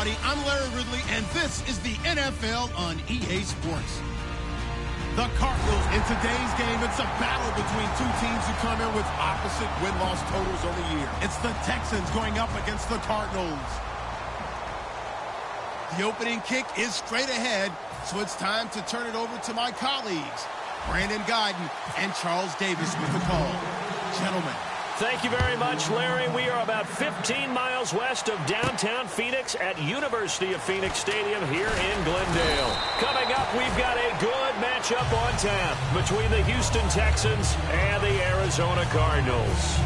everybody. I'm Larry Ridley, and this is the NFL on EA Sports. The Cardinals, in today's game, it's a battle between two teams who come in with opposite win-loss totals on the year. It's the Texans going up against the Cardinals. The opening kick is straight ahead, so it's time to turn it over to my colleagues, Brandon Guyton and Charles Davis with the call. Gentlemen. Thank you very much, Larry. We are about 15 miles west of downtown Phoenix at University of Phoenix Stadium here in Glendale. Coming up, we've got a good matchup on tap between the Houston Texans and the Arizona Cardinals.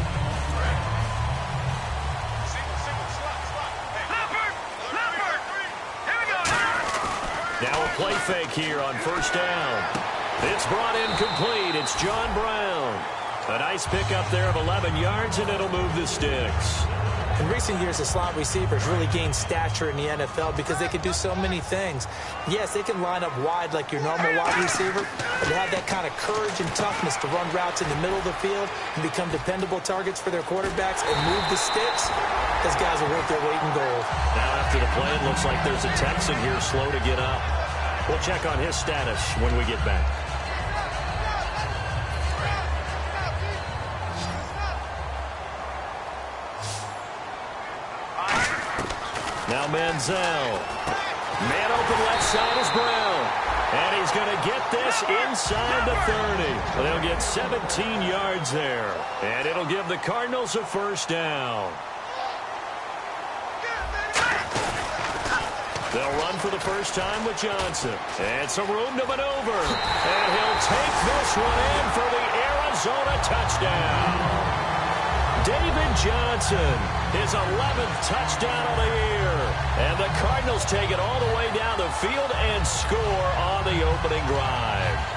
Now a play fake here on first down. It's brought in complete. It's John Brown. A nice pickup there of 11 yards, and it'll move the sticks. In recent years, the slot receivers really gained stature in the NFL because they can do so many things. Yes, they can line up wide like your normal wide receiver, but they have that kind of courage and toughness to run routes in the middle of the field and become dependable targets for their quarterbacks and move the sticks. Those guys are worth their weight in gold. Now after the play, it looks like there's a Texan here slow to get up. We'll check on his status when we get back. Now Manziel. Man open left side is Brown. And he's going to get this inside the 30. They'll get 17 yards there. And it'll give the Cardinals a first down. They'll run for the first time with Johnson. And some room to maneuver. And he'll take this one in for the Arizona touchdown. David Johnson, his 11th touchdown of the year. And the Cardinals take it all the way down the field and score on the opening drive.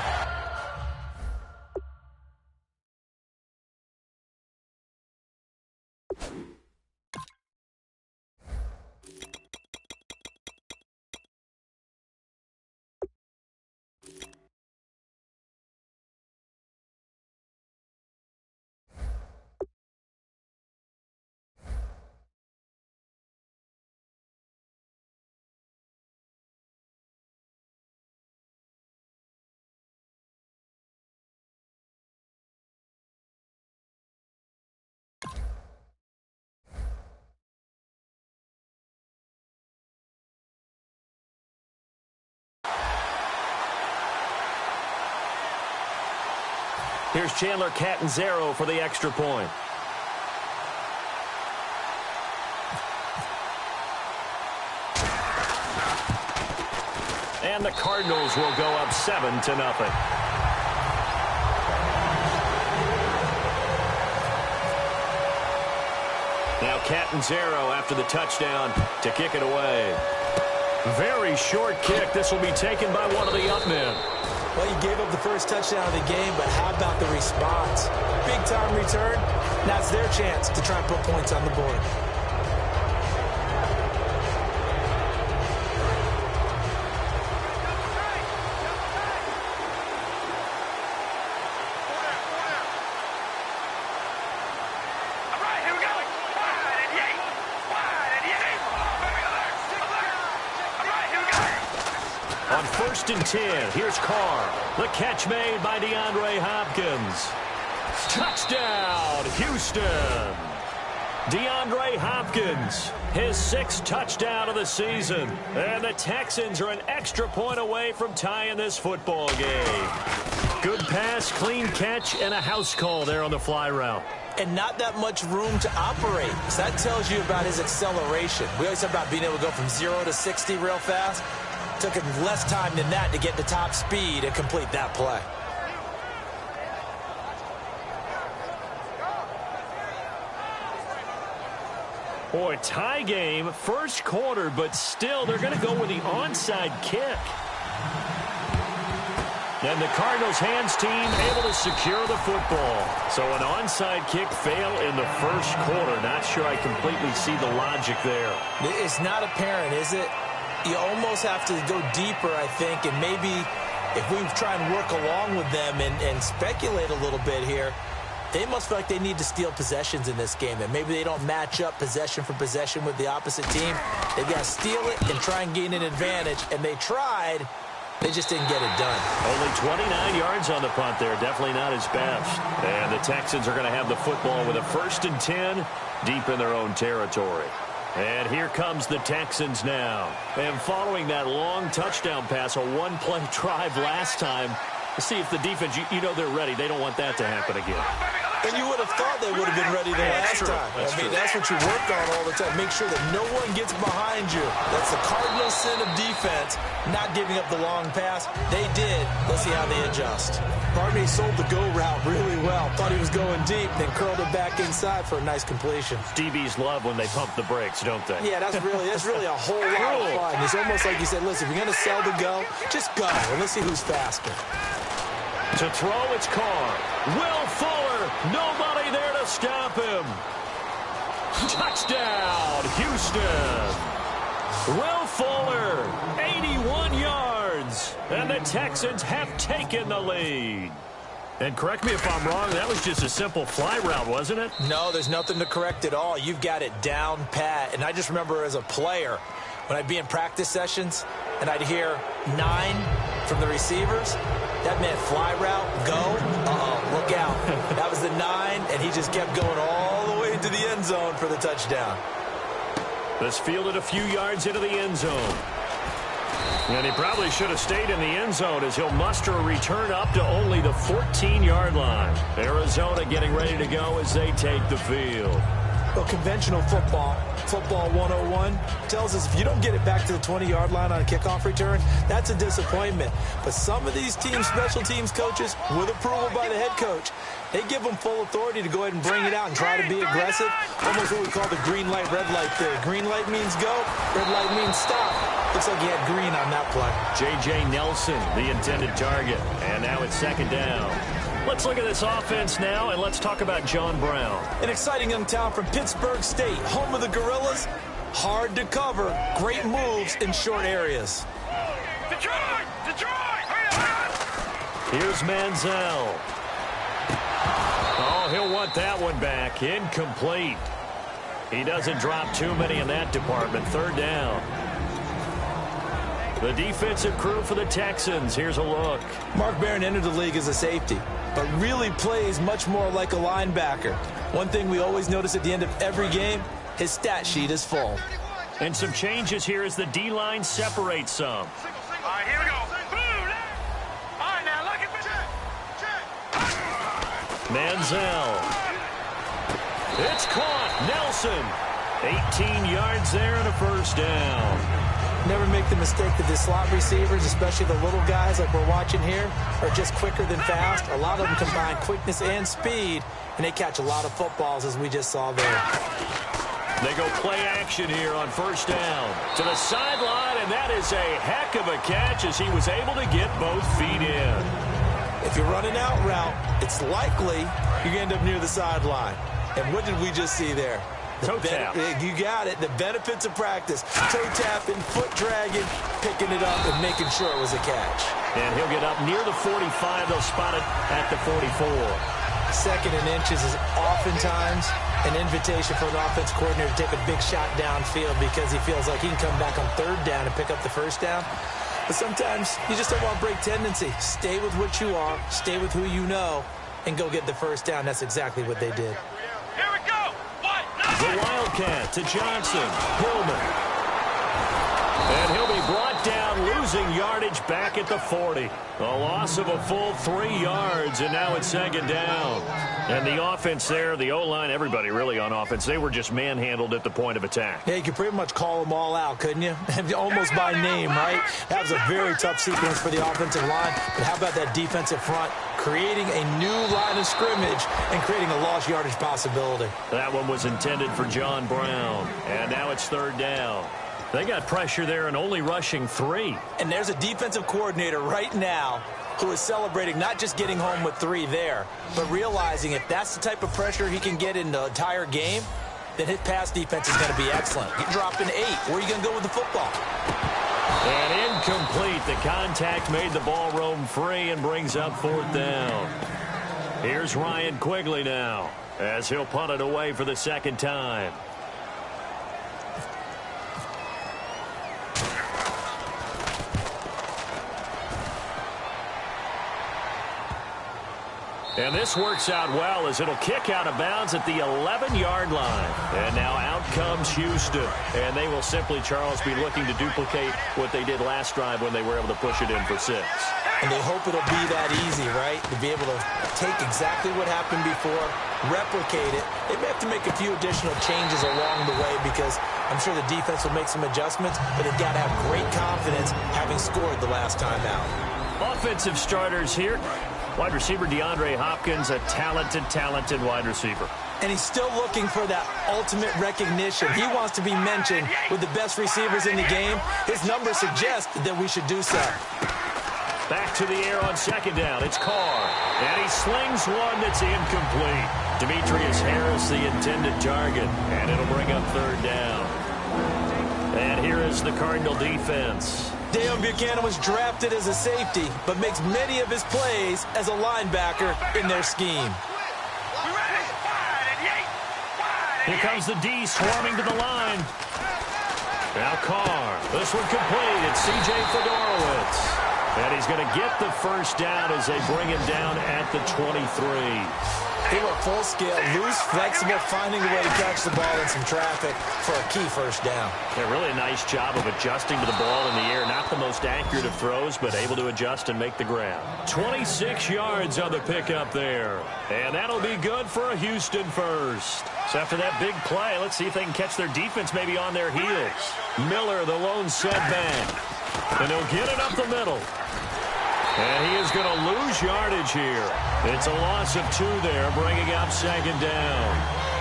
Here's Chandler Catanzaro for the extra point. And the Cardinals will go up 7-0. Now Catanzaro after the touchdown to kick it away. Very short kick. This will be taken by one of the up men. Well, you gave up the first touchdown of the game, but how about the response? Big-time return. Now it's their chance to try and put points on the board. On 1st and 10, here's Carr. The catch made by DeAndre Hopkins. Touchdown, Houston. DeAndre Hopkins, his 6th touchdown of the season. And the Texans are an extra point away from tying this football game. Good pass, clean catch, and a house call there on the fly route. And not that much room to operate. So that tells you about his acceleration. We always talk about being able to go from 0 to 60 real fast. Took him less time than that to get to top speed and complete that play. Boy, tie game, first quarter, but still they're going to go with the onside kick. And the Cardinals hands team able to secure the football. So an onside kick fail in the first quarter. Not sure I completely see the logic there. It's not apparent, is it? You almost have to go deeper, I think, and maybe if we try and work along with them and speculate a little bit here, They must feel like they need to steal possessions in this game, and maybe they don't match up possession for possession with the opposite team. They've got to steal it and try and gain an advantage, and they tried. They just didn't get it done. Only 29 yards on the punt there. Definitely not his best. And the Texans are going to have the football with a 1st and 10 deep in their own territory. And here comes the Texans now. And following that long touchdown pass, a one-play drive last time, see if the defense, you know they're ready. They don't want that to happen again. And you would have thought they would have been ready the last time. That's what you work on all the time. Make sure that no one gets behind you. That's the cardinal sin of defense, not giving up the long pass. They did. Let's see how they adjust. Barney sold the go route really well. Thought he was going deep, then curled it back inside for a nice completion. DBs love when they pump the brakes, don't they? Yeah, that's really a whole lot of fun. It's almost like you said, listen, if you're going to sell the go, just go, and let's see who's faster. To throw, it's Carr. Will Fuller. Nobody there to stop him. Touchdown, Houston. Will Fuller, 81 yards. And the Texans have taken the lead. And correct me if I'm wrong, that was just a simple fly route, wasn't it? No, there's nothing to correct at all. You've got it down pat. And I just remember as a player, when I'd be in practice sessions and I'd hear 9 from the receivers, that meant fly route, go, look out. That was the 9, and he just kept going all the way into the end zone for the touchdown. This fielded a few yards into the end zone. And he probably should have stayed in the end zone as he'll muster a return up to only the 14-yard line. Arizona getting ready to go as they take the field. Well, conventional football 101, tells us if you don't get it back to the 20-yard line on a kickoff return, that's a disappointment. But some of these teams, special teams coaches, with approval by the head coach, they give them full authority to go ahead and bring it out and try to be aggressive. Almost what we call the green light, red light theory. Green light means go, red light means stop. Looks like he had green on that play. J.J. Nelson, the intended target. And now it's 2nd down. Let's look at this offense now, and let's talk about John Brown. An exciting young talent from Pittsburgh State, home of the Gorillas. Hard to cover, great moves in short areas. Detroit! Here's Manziel. Oh, he'll want that one back. Incomplete. He doesn't drop too many in that department. 3rd down. The defensive crew for the Texans. Here's a look. Mark Barron entered the league as a safety, but really plays much more like a linebacker. One thing we always notice at the end of every game, his stat sheet is full. And some changes here as the D-line separates some. All right, here we go. Boom! All right, now look at Manziel. It's caught. Nelson. 18 yards there and a 1st down. Never make the mistake that the slot receivers, especially the little guys like we're watching here, are just quicker than fast. A lot of them combine quickness and speed, and they catch a lot of footballs, as we just saw there. They go play action here on 1st down. To the sideline, and that is a heck of a catch as he was able to get both feet in. If you're running out route, it's likely you're going to end up near the sideline. And what did we just see there? Toe tap. You got it. The benefits of practice. Toe tapping, foot dragging, picking it up, and making sure it was a catch. And he'll get up near the 45. They'll spot it at the 44. 2nd and inches is oftentimes an invitation for an offense coordinator to take a big shot downfield because he feels like he can come back on 3rd down and pick up the 1st down. But sometimes you just don't want break tendency. Stay with what you are, stay with who you know, and go get the 1st down. That's exactly what they did. Here we go. The Wildcat to Johnson. Hillman. And he'll be brought down, losing yardage back at the 40. A loss of a full 3 yards, and now it's 2nd down. And the offense there, the O-line, everybody really on offense, they were just manhandled at the point of attack. Yeah, you could pretty much call them all out, couldn't you? Almost by name, right? That was a very tough sequence for the offensive line. But how about that defensive front creating a new line of scrimmage and creating a lost yardage possibility? That one was intended for John Brown. And now it's 3rd down. They got pressure there and only rushing 3. And there's a defensive coordinator right now who is celebrating not just getting home with 3 there, but realizing if that's the type of pressure he can get in the entire game, then his pass defense is going to be excellent. You're dropping 8. Where are you going to go with the football? And incomplete. The contact made the ball roam free and brings up 4th down. Here's Ryan Quigley now, as he'll punt it away for the second time. And this works out well as it'll kick out of bounds at the 11-yard line. And now out comes Houston. And they will simply, Charles, be looking to duplicate what they did last drive when they were able to push it in for 6. And they hope it'll be that easy, right? To be able to take exactly what happened before, replicate it. They may have to make a few additional changes along the way because I'm sure the defense will make some adjustments, but they've got to have great confidence having scored the last time out. Offensive starters here. Wide receiver DeAndre Hopkins, a talented wide receiver. And he's still looking for that ultimate recognition. He wants to be mentioned with the best receivers in the game. His numbers suggest that we should do so. Back to the air on second down. It's Carr. And he slings one that's incomplete. Demetrius Harris, the intended target. And it'll bring up third down. And here is the Cardinal defense. Deion Buchanan was drafted as a safety, but makes many of his plays as a linebacker in their scheme. Here comes the D swarming to the line. Now Carr. This one complete. It's C.J. Fedorowicz. And he's going to get the first down as they bring him down at the 23. They were full scale, loose, flexible, finding a way to catch the ball in some traffic for a key first down. Yeah, really a nice job of adjusting to the ball in the air. Not the most accurate of throws, but able to adjust and make the grab. 26 yards on the pickup there. And that'll be good for a Houston first. So after that big play, let's see if they can catch their defense maybe on their heels. Miller, the lone setback. And he'll get it up the middle. And he is going to lose yardage here. It's a loss of 2 there, bringing up second down.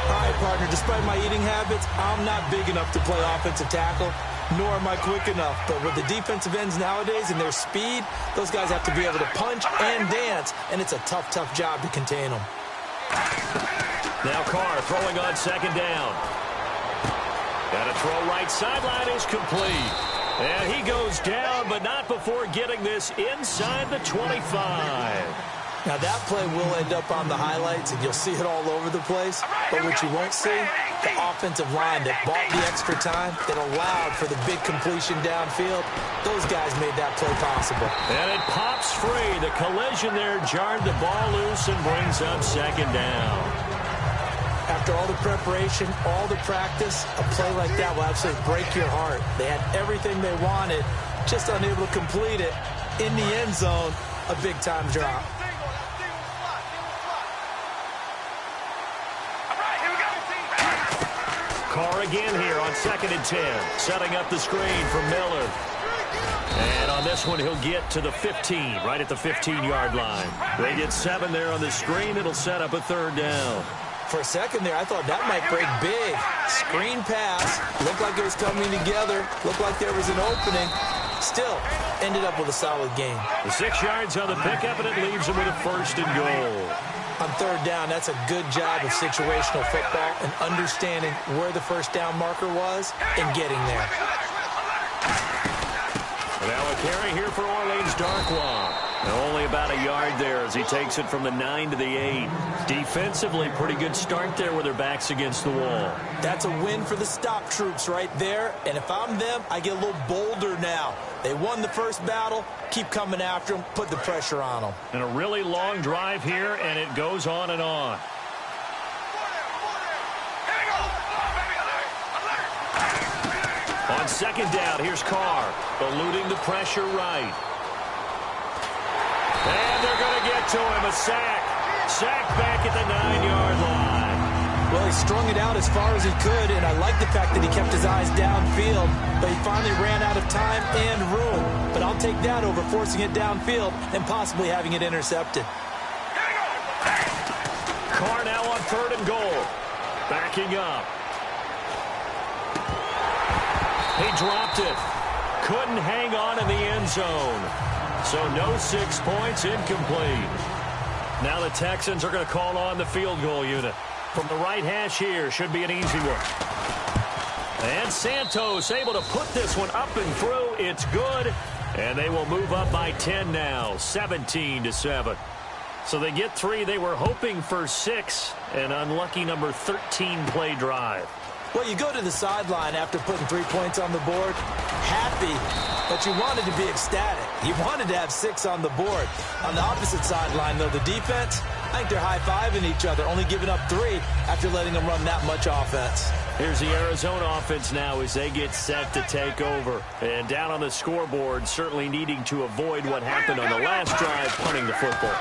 All right, partner, despite my eating habits, I'm not big enough to play offensive tackle, nor am I quick enough. But with the defensive ends nowadays and their speed, those guys have to be able to punch and dance, and it's a tough job to contain them. Now Carr throwing on second down. Got to throw right sideline is complete. And he goes down, but not before getting this inside the 25. Now, that play will end up on the highlights, and you'll see it all over the place. But what you won't see, the offensive line that bought the extra time, that allowed for the big completion downfield, those guys made that play possible. And it pops free. The collision there jarred the ball loose and brings up second down. After all the preparation, all the practice, a play like that will absolutely break your heart. They had everything they wanted, just unable to complete it. In the end zone, a big-time drop. Carr again here on 2nd and 10, setting up the screen for Miller. And on this one, he'll get to the 15, right at the 15-yard line. They get 7 there on the screen. It'll set up a third down. For a second there, I thought that might break big. Screen pass. Looked like it was coming together. Looked like there was an opening. Still, ended up with a solid game. The 6 yards on the pickup, and it leaves them with a first and goal. On third down, that's a good job of situational football and understanding where the first down marker was and getting there. Now a carry here for Orleans Darkwa. Only about a yard there as he takes it from the 9 to the 8. Defensively, pretty good start there with their backs against the wall. That's a win for the stop troops right there. And if I'm them, I get a little bolder now. They won the first battle. Keep coming after them. Put the pressure on them. And a really long drive here, and it goes on and on. On second down, here's Carr, eluding the pressure right. And they're going to get to him, a sack. Sack back at the 9-yard line. Well, he strung it out as far as he could, and I like the fact that he kept his eyes downfield, but he finally ran out of time and room. But I'll take that over forcing it downfield and possibly having it intercepted. Carr now on 3rd and goal. Backing up. He dropped it. Couldn't hang on in the end zone. So no 6 points, incomplete. Now the Texans are going to call on the field goal unit. From the right hash here, should be an easy one. And Santos able to put this one up and through. It's good. And they will move up by 10 now, 17-7. So they get 3. They were hoping for 6. An unlucky number 13 play drive. Well, you go to the sideline after putting 3 points on the board, happy, but you wanted to be ecstatic. You wanted to have 6 on the board. On the opposite sideline, though, the defense, I think they're high-fiving each other, only giving up 3 after letting them run that much offense. Here's the Arizona offense now as they get set to take over. And down on the scoreboard, certainly needing to avoid what happened on the last drive, punting the football.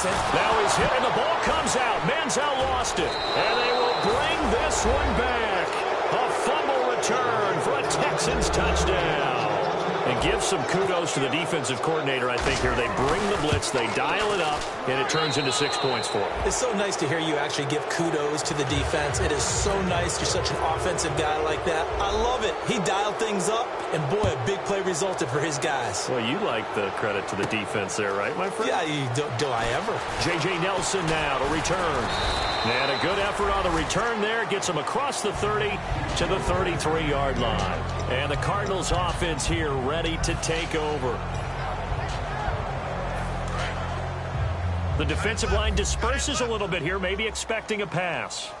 Now he's hit, and the ball comes out. Manziel lost it, and they will bring this one back. A fumble return for a Texans touchdown. And give some kudos to the defensive coordinator, I think, here. They bring the blitz, they dial it up, and it turns into 6 points for them. It's so nice to hear you actually give kudos to the defense. It is so nice. You're such an offensive guy like that. I love it. He dialed things up, and boy, a big play resulted for his guys. Well, you like the credit to the defense there, right, my friend? Yeah, do I ever? J.J. Nelson now to return. And a good effort on the return there. Gets him across the 30 to the 33-yard line. And the Cardinals offense here ready to take over. The defensive line disperses a little bit here, maybe expecting a pass.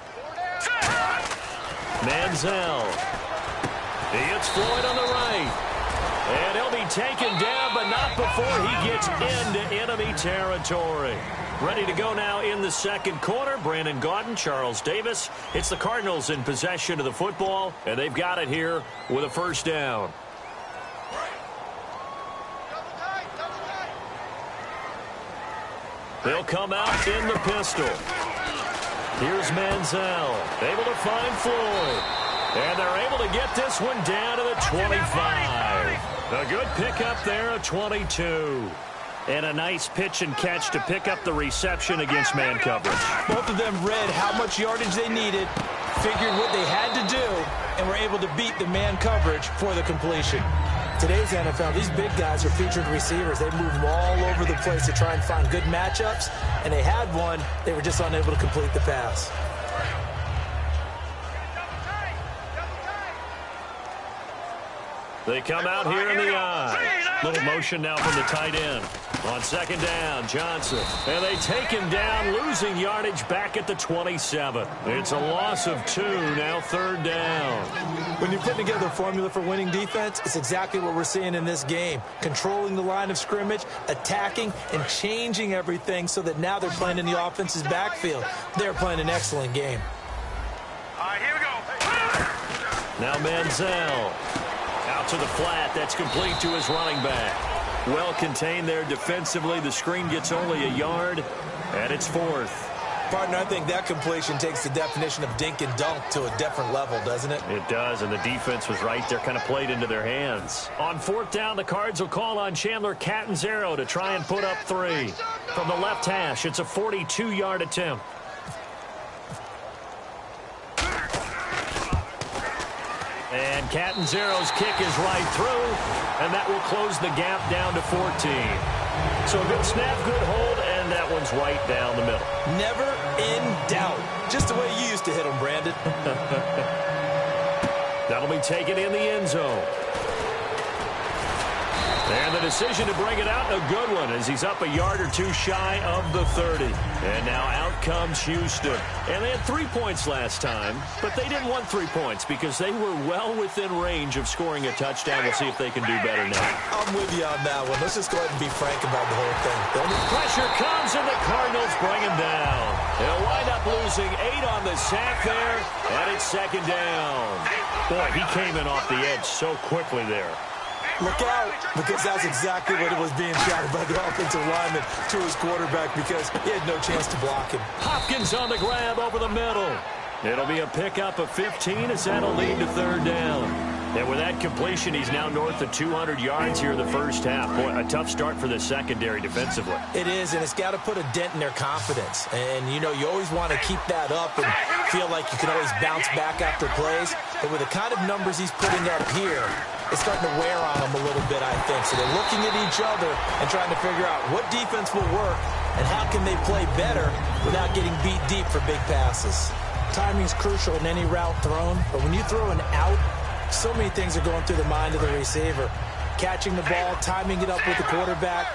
Manziel. He hits Floyd on the right. And he'll be taken down, but not before he gets into enemy territory. Ready to go now in the second quarter. Brandon Gaudin, Charles Davis. It's the Cardinals in possession of the football, and they've got it here with a first down. They'll come out in the pistol. Here's Manziel, able to find Floyd. And they're able to get this one down to the 25. A good pickup there of 22. And a nice pitch and catch to pick up the reception against man coverage. Both of them read how much yardage they needed, figured what they had to do, and were able to beat the man coverage for the completion. Today's NFL, these big guys are featured receivers. They move all over the place to try and find good matchups, and they had one. They were just unable to complete the pass. They come out here in the eye. Little motion now from the tight end. On second down, Johnson. And they take him down, losing yardage back at the 27. It's a loss of 2, now third down. When you're putting together a formula for winning defense, it's exactly what we're seeing in this game. Controlling the line of scrimmage, attacking, and changing everything so that now they're playing in the offense's backfield. They're playing an excellent game. All right, here we go. Now Manziel. Out to the flat. That's complete to his running back. Well contained there defensively. The screen gets only a yard, and it's fourth. Partner, I think that completion takes the definition of dink and dunk to a different level, doesn't it? It does, and the defense was right there, kind of played into their hands. On fourth down, the Cards will call on Chandler Catanzaro to try and put up 3. From the left hash, it's a 42-yard attempt. And Catanzaro's kick is right through, and that will close the gap down to 14. So a good snap, good hold, and that one's right down the middle. Never in doubt. Just the way you used to hit them, Brandon. That'll be taken in the end zone. And the decision to bring it out, a good one, as he's up a yard or 2 shy of the 30. And now out comes Houston. And they had 3 points last time, but they didn't want 3 points because they were well within range of scoring a touchdown. We'll see if they can do better now. I'm with you on that one. Let's just go ahead and be frank about the whole thing. Pressure comes, and the Cardinals bring him down. They'll wind up losing 8 on the sack there, and it's second down. Boy, he came in off the edge so quickly there. Look out, because that's exactly what it was being shouted by the offensive lineman to his quarterback because he had no chance to block him. Hopkins on the grab over the middle. It'll be a pickup of 15 as that'll lead to third down. And with that completion, he's now north of 200 yards here in the first half. Boy, a tough start for the secondary defensively. It is, and it's got to put a dent in their confidence. And, you know, you always want to keep that up and feel like you can always bounce back after plays. But with the kind of numbers he's putting up here, it's starting to wear on them a little bit, I think. So they're looking at each other and trying to figure out what defense will work and how can they play better without getting beat deep for big passes. Timing is crucial in any route thrown, but when you throw an out, so many things are going through the mind of the receiver. Catching the ball, timing it up with the quarterback,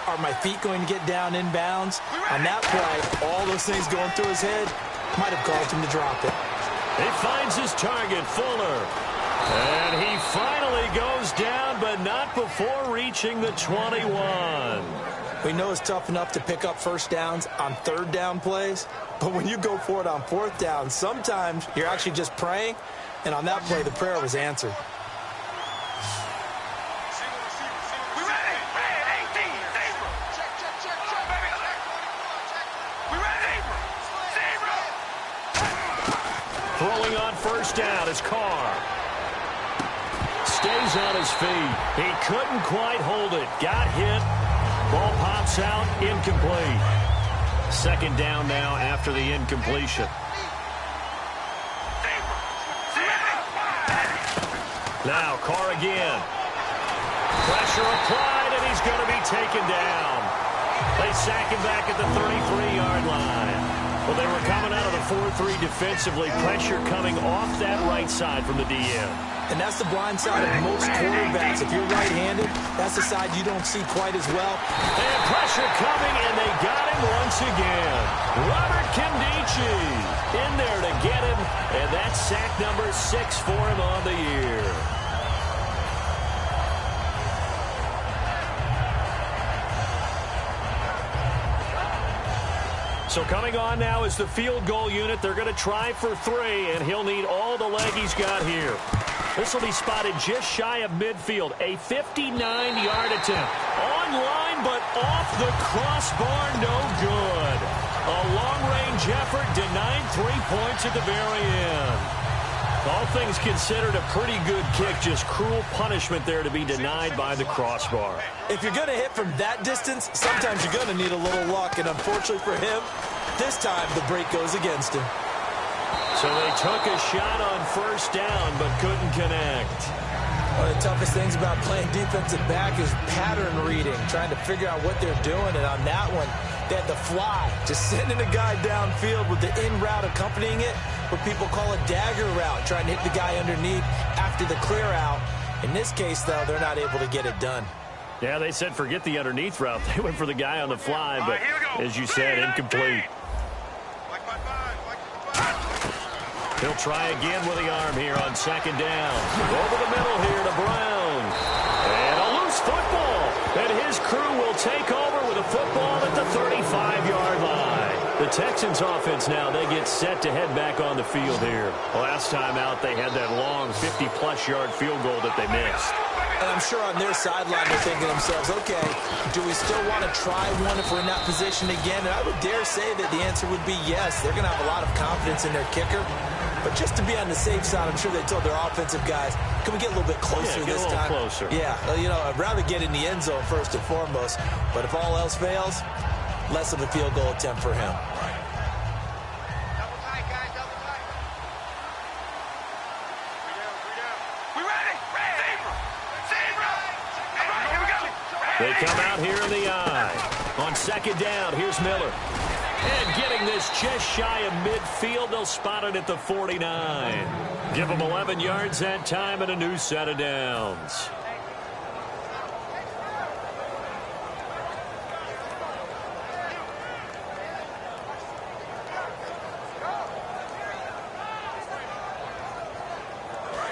are my feet going to get down in bounds? On that play, all those things going through his head might have caused him to drop it. He finds his target, Fuller. And he finally goes down, but not before reaching the 21. We know it's tough enough to pick up first downs on third down plays, but when you go for it on fourth down, sometimes you're actually just praying, and on that play, the prayer was answered. Throwing on first down is Carr. Stays on his feet. He couldn't quite hold it. Got hit. Ball pops out. Incomplete. Second down now after the incompletion. Now Carr again. Pressure applied, and he's going to be taken down. They sack him back at the 33-yard line. Well, they were coming out of the 4-3 defensively. Pressure coming off that right side from the DM. And that's the blind side of most quarterbacks. If you're right-handed, that's the side you don't see quite as well. And pressure coming, and they got him once again. Robert Kimdichie in there to get him, and that's sack number 6 for him on the year. So coming on now is the field goal unit. They're going to try for 3, and he'll need all the leg he's got here. This will be spotted just shy of midfield. A 59-yard attempt. On line, but off the crossbar, no good. A long-range effort denied 3 points at the very end. All things considered, a pretty good kick. Just cruel punishment there to be denied by the crossbar. If you're going to hit from that distance, sometimes you're going to need a little luck. And unfortunately for him, this time the break goes against him. So they took a shot on first down, but couldn't connect. One of the toughest things about playing defensive back is pattern reading, trying to figure out what they're doing. And on that one, they had the fly, just sending a guy downfield with the in route accompanying it, what people call a dagger route, trying to hit the guy underneath after the clear out. In this case, though, they're not able to get it done. Yeah, they said forget the underneath route. They went for the guy on the fly, but as you said, incomplete. He'll try again with the arm here on second down. Over the middle here to Brown. And a loose football. And his crew will take over with a football at the 35-yard line. The Texans offense now, they get set to head back on the field here. Last time out, they had that long 50-plus yard field goal that they missed. And I'm sure on their sideline they're thinking to themselves, okay, do we still want to try one if we're in that position again? And I would dare say that the answer would be yes. They're going to have a lot of confidence in their kicker. But just to be on the safe side, I'm sure they told their offensive guys, can we get a little bit closer this time? Closer. Yeah, you know, I'd rather get in the end zone first and foremost. But if all else fails, less of a field goal attempt for him. They come out here in the eye. On second down, here's Miller. And getting this just shy of midfield, they'll spot it at the 49. Give them 11 yards that time and a new set of downs.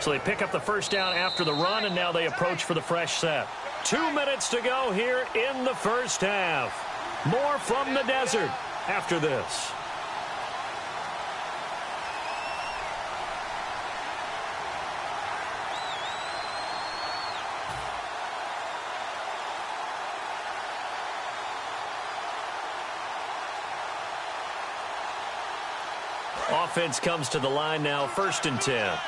So they pick up the first down after the run, and now they approach for the fresh set. 2 minutes to go here in the first half. More from the desert after this. Offense comes to the line now, 1st and 10.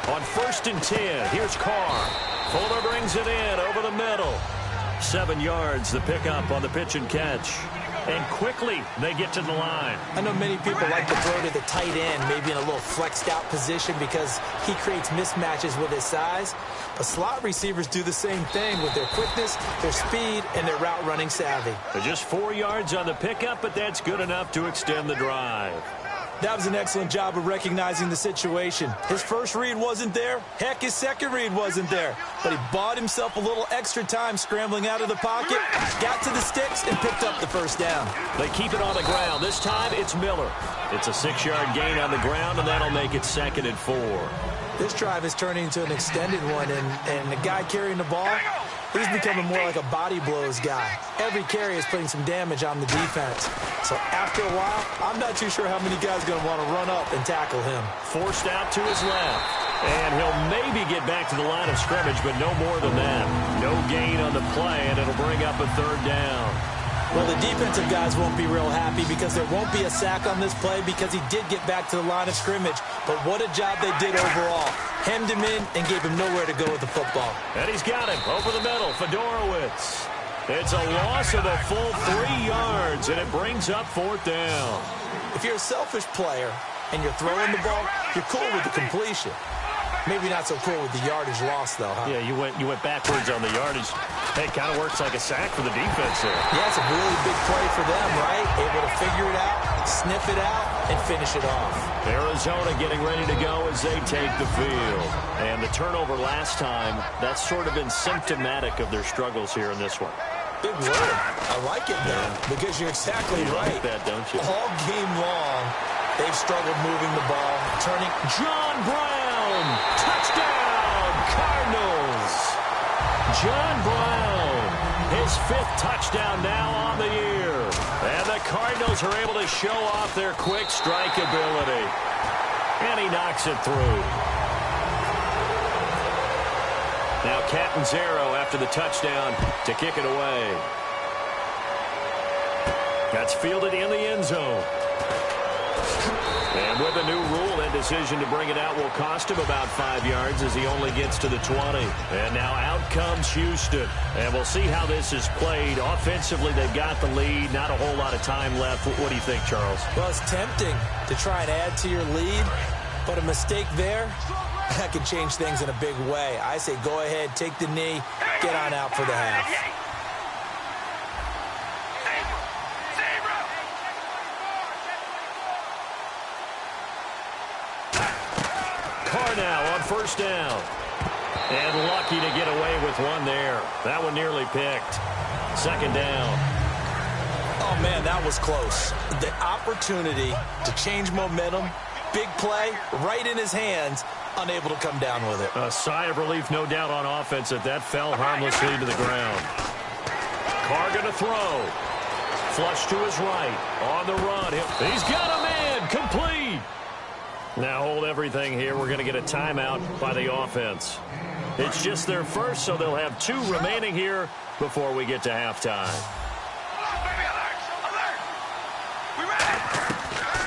On 1st and 10, here's Carr. Fuller brings it in over the middle. 7 yards, the pickup on the pitch and catch. And quickly, they get to the line. I know many people like to throw to the tight end, maybe in a little flexed out position because he creates mismatches with his size. But slot receivers do the same thing with their quickness, their speed, and their route running savvy. Just 4 yards on the pickup, but that's good enough to extend the drive. That was an excellent job of recognizing the situation. His first read wasn't there. Heck, his second read wasn't there. But he bought himself a little extra time scrambling out of the pocket, got to the sticks, and picked up the first down. They keep it on the ground. This time, it's Miller. It's a 6-yard gain on the ground, and that'll make it 2nd and 4. This drive is turning into an extended one, and the guy carrying the ball, he's becoming more like a body blows guy. Every carry is putting some damage on the defense. So after a while, I'm not too sure how many guys are going to want to run up and tackle him. Forced out to his left. And he'll maybe get back to the line of scrimmage, but no more than that. No gain on the play, and it'll bring up a 3rd down. Well, the defensive guys won't be real happy because there won't be a sack on this play because he did get back to the line of scrimmage. But what a job they did overall. Hemmed him in and gave him nowhere to go with the football. And he's got him over the middle. Fedorowicz. It's a loss of a full 3 yards, and it brings up 4th down. If you're a selfish player and you're throwing the ball, you're cool with the completion. Maybe not so cool with the yardage loss, though, huh? Yeah, you went backwards on the yardage. Hey, it kind of works like a sack for the defense there. Yeah, it's a really big play for them, right? Able to figure it out, sniff it out, and finish it off. Arizona getting ready to go as they take the field. And the turnover last time, that's sort of been symptomatic of their struggles here in this one. Big word. I like it, though, because you're exactly right. You like that, don't you? All game long, they've struggled moving the ball, turning. John Brown, touchdown, Cardinals. John Brown, his 5th touchdown now on the year. And the Cardinals are able to show off their quick strike ability. And he knocks it through. Now Catanzaro after the touchdown to kick it away. That's fielded in the end zone. And with a new rule, that decision to bring it out will cost him about 5 yards as he only gets to the 20. And now out comes Houston. And we'll see how this is played. Offensively, they've got the lead. Not a whole lot of time left. What do you think, Charles? Well, it's tempting to try and add to your lead, but a mistake there, that could change things in a big way. I say go ahead, take the knee, get on out for the half. Now on 1st down. And lucky to get away with one there. That one nearly picked. 2nd down. Oh, man, that was close. The opportunity to change momentum, big play, right in his hands, unable to come down with it. A sigh of relief, no doubt, on offense that fell harmlessly to the ground. Carr going to throw. Flush to his right. On the run. He's got a man. Complete. Now hold everything here. We're going to get a timeout by the offense. It's just their first, so they'll have 2 remaining here before we get to halftime.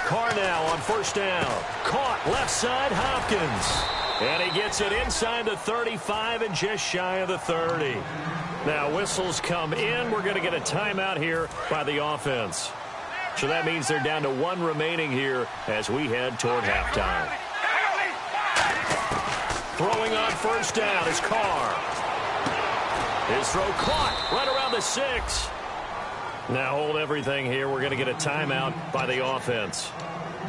Carr now on 1st down. Caught left side, Hopkins. And he gets it inside the 35 and just shy of the 30. Now whistles come in. We're going to get a timeout here by the offense. So that means they're down to 1 remaining here as we head toward halftime. Throwing on 1st down is Carr. His throw caught right around the 6. Now hold everything here. We're going to get a timeout by the offense.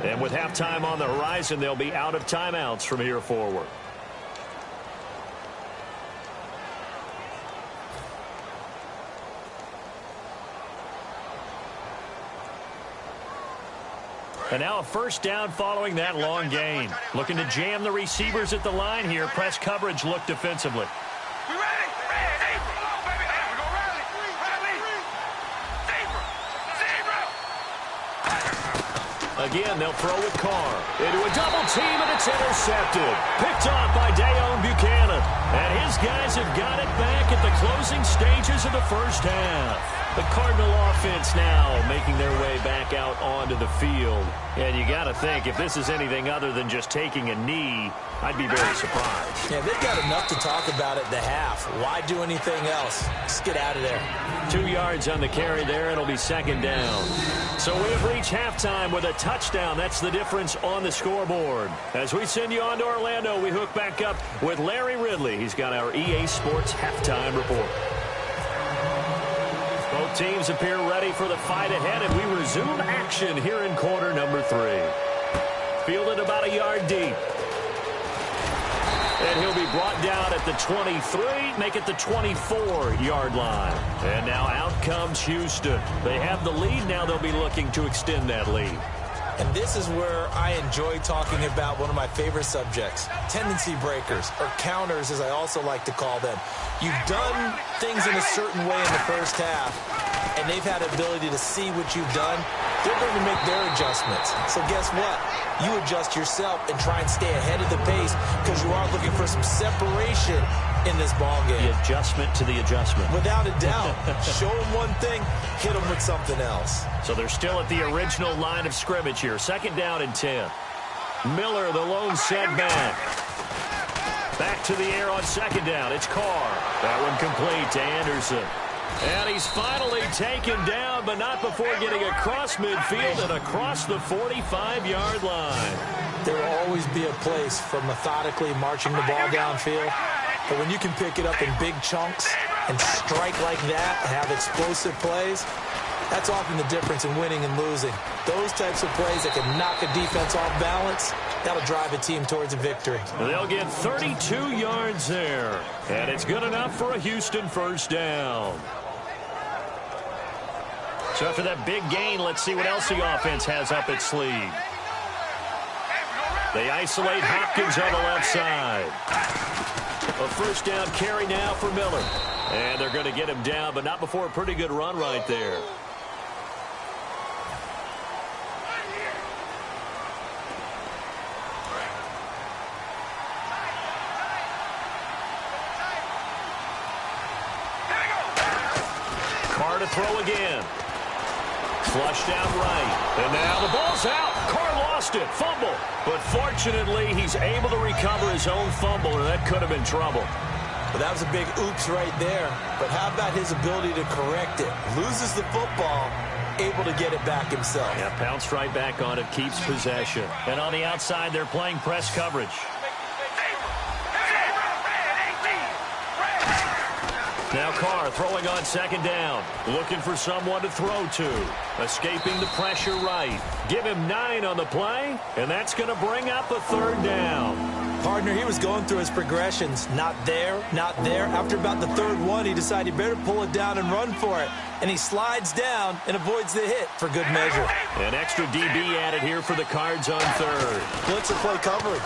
And with halftime on the horizon, they'll be out of timeouts from here forward. And now a 1st down following that long gain. Looking to jam the receivers at the line here. Press coverage look defensively. We ready? Ready. Come on, baby. There we go. Rally. Again, they'll throw with Carr. Into a double team, and it's intercepted. Picked off by Dayon Buchanan. And his guys have got it back at the closing stages of the 1st half. The Cardinal offense now making their way back out onto the field. And you got to think, if this is anything other than just taking a knee, I'd be very surprised. Yeah, they've got enough to talk about at the half. Why do anything else? Just get out of there. 2 yards on the carry there. It'll be 2nd down. So we have reached halftime with a touchdown. That's the difference on the scoreboard. As we send you on to Orlando, we hook back up with Larry Ridley. He's got our EA Sports halftime report. Both teams appear ready for the fight ahead, and we resume action here in quarter number 3. Fielded about a yard deep. And he'll be brought down at the 23, make it the 24-yard line. And now out comes Houston. They have the lead. Now they'll be looking to extend that lead. And this is where I enjoy talking about one of my favorite subjects, tendency breakers, or counters as I also like to call them. You've done things in a certain way in the first half, and they've had the ability to see what you've done. They're going to make their adjustments. So guess what? You adjust yourself and try and stay ahead of the pace because you are looking for some separation in this ball game. The adjustment to the adjustment. Without a doubt. Show them one thing, hit them with something else. So they're still at the original line of scrimmage here. 2nd down and 10. Miller, the lone setback. Back to the air on 2nd down. It's Carr. That one complete to Anderson. And he's finally taken down, but not before getting across midfield and across the 45-yard line. There will always be a place for methodically marching the ball downfield. But when you can pick it up in big chunks and strike like that, have explosive plays, that's often the difference in winning and losing. Those types of plays that can knock a defense off balance, that'll drive a team towards a victory. They'll get 32 yards there. And it's good enough for a Houston first down. So after that big gain, let's see what else the offense has up its sleeve. They isolate Hopkins on the left side. A first down carry now for Miller. And they're going to get him down, but not before a pretty good run right there. Carr to throw again. Flushed out right. And now the ball's out. Carr lost it. Fumble. But fortunately, he's able to recover his own fumble, and that could have been trouble. Well, that was a big oops right there. But how about his ability to correct it? Loses the football, able to get it back himself. Yeah, pounced right back on it, keeps possession. And on the outside, they're playing press coverage. Now Carr throwing on 2nd down. Looking for someone to throw to. Escaping the pressure right. Give him 9 on the play, and that's going to bring up a 3rd down. Partner, he was going through his progressions. Not there, not there. After about the 3rd one, he decided he better pull it down and run for it. And he slides down and avoids the hit for good measure. An extra DB added here for the Cards on 3rd. Blitzer play coverage.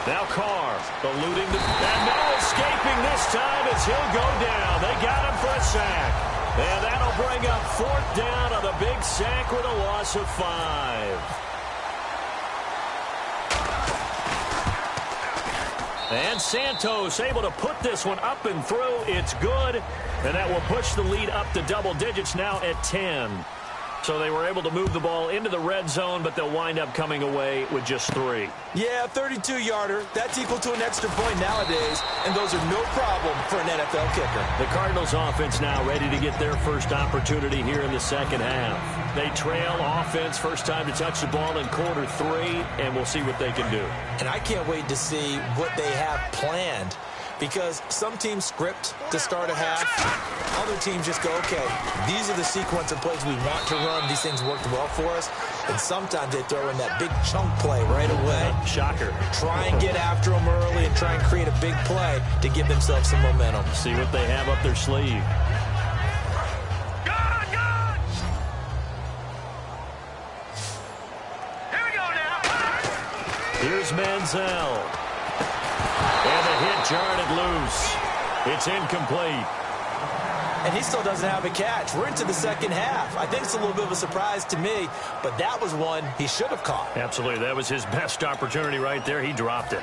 Now Carr eluding the... And no escaping this time as he'll go down. They got him for a sack. And that'll bring up 4th down on a big sack with a loss of 5. And Santos able to put this one up and through. It's good. And that will push the lead up to double digits now at 10. So they were able to move the ball into the red zone, but they'll wind up coming away with just 3. Yeah, 32-yarder. That's equal to an extra point nowadays, and those are no problem for an NFL kicker. The Cardinals offense now ready to get their first opportunity here in the 2nd half. They trail offense, first time to touch the ball in quarter 3, and we'll see what they can do. And I can't wait to see what they have planned. Because some teams script to start a half. Other teams just go, okay, these are the sequence of plays we want to run. These things worked well for us. And sometimes they throw in that big chunk play right away. Shocker. Try and get after them early and try and create a big play to give themselves some momentum. See what they have up their sleeve. Here we go now. Here's Manziel. And the hit jarred it loose. It's incomplete. And he still doesn't have a catch. We're into the 2nd half. I think it's a little bit of a surprise to me, but that was one he should have caught. Absolutely. That was his best opportunity right there. He dropped it.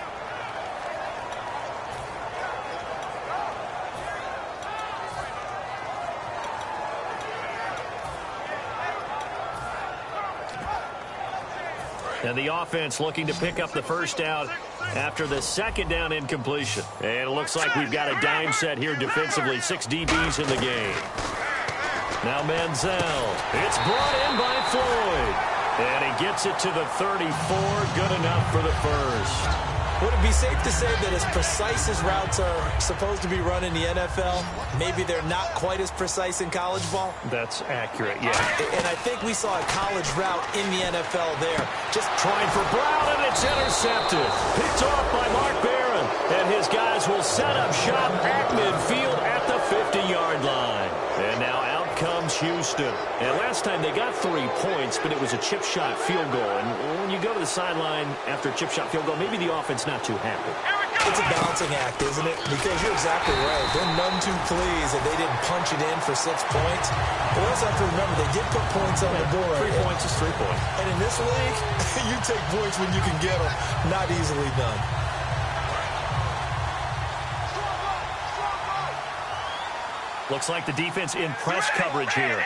And the offense looking to pick up the first down after the 2nd down incompletion. And it looks like we've got a dime set here defensively. 6 DBs in the game. Now Manziel. It's brought in by Floyd. And he gets it to the 34. Good enough for the first. Would it be safe to say that as precise as routes are supposed to be run in the NFL, maybe they're not quite as precise in college ball? That's accurate, yeah. And I think we saw a college route in the NFL there. Just trying for Brown, and it's intercepted. Picked off by Mark Barron. And his guys will set up shop at midfield at the 50-yard line. And now out comes Houston. And last time they got 3 points, but it was a chip shot field goal. And when you go to the sideline after a chip shot field goal, maybe the offense not too happy. It's a balancing act, isn't it? Because you're exactly right. They're none too pleased that they didn't punch it in for 6 points. But we also have to remember they did put points on the board. 3 points is 3 points. And in this league, you take points when you can get them. Not easily done. Looks like the defense in press coverage here.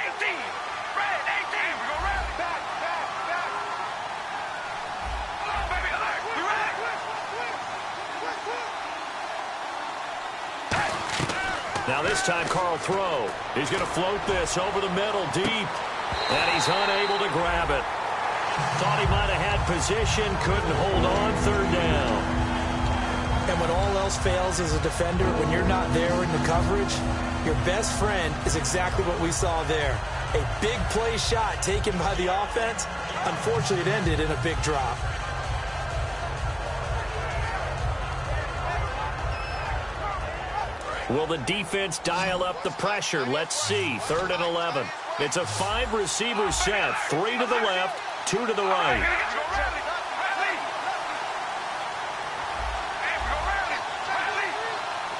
Now this time Carl throw. He's going to float this over the middle deep. And he's unable to grab it. Thought he might have had position. Couldn't hold on. 3rd down. And when all else fails as a defender, when you're not there in the coverage, your best friend is exactly what we saw there. A big play shot taken by the offense. Unfortunately, it ended in a big drop. Will the defense dial up the pressure? Let's see. 3rd and 11. It's a 5-receiver set. 3 to the left, 2 to the right.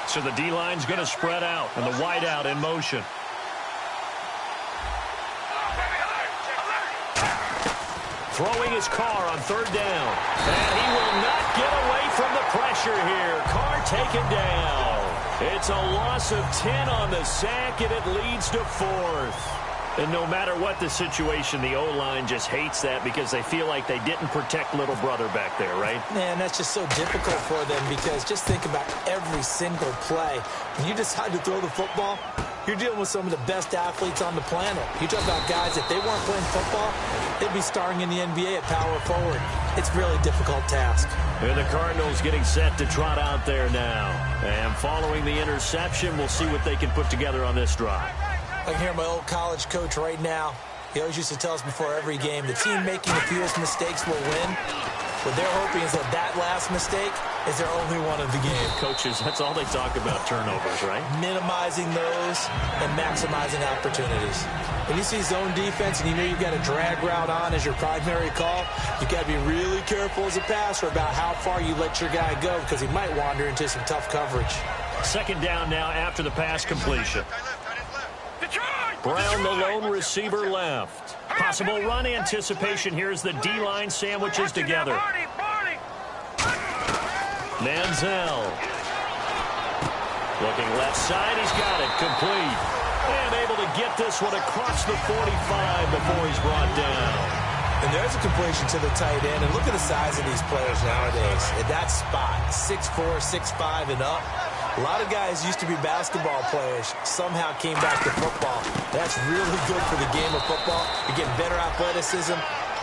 So the D-line's going to spread out, and the wide out in motion. Throwing his Carr on 3rd down. And he will not get away from the pressure here. Carr taken down. It's a loss of 10 on the sack, and it leads to 4th. And no matter what the situation, the O-line just hates that because they feel like they didn't protect little brother back there, right? Man, that's just so difficult for them because just think about every single play. When you decide to throw the football, you're dealing with some of the best athletes on the planet. You talk about guys, if they weren't playing football, they'd be starring in the NBA at power forward. It's a really difficult task. And the Cardinals getting set to trot out there now. And following the interception, we'll see what they can put together on this drive. I can hear my old college coach right now. He always used to tell us before every game, the team making the fewest mistakes will win. What they're hoping is that last mistake is their only one of the game. Coaches, that's all they talk about, turnovers, right? Minimizing those and maximizing opportunities. When you see zone defense and you know you've got a drag route on as your primary call, you've got to be really careful as a passer about how far you let your guy go because he might wander into some tough coverage. 2nd down now after the pass completion. Brown, the lone receiver left. Possible run anticipation. Here's the D-line sandwiches together. Manziel. Looking left side. He's got it. Complete. And able to get this one across the 45 before he's brought down. And there's a completion to the tight end. And look at the size of these players nowadays. At that spot, 6'4", 6'5", and up. A lot of guys used to be basketball players, somehow came back to football. That's really good for the game of football. You're getting better athleticism,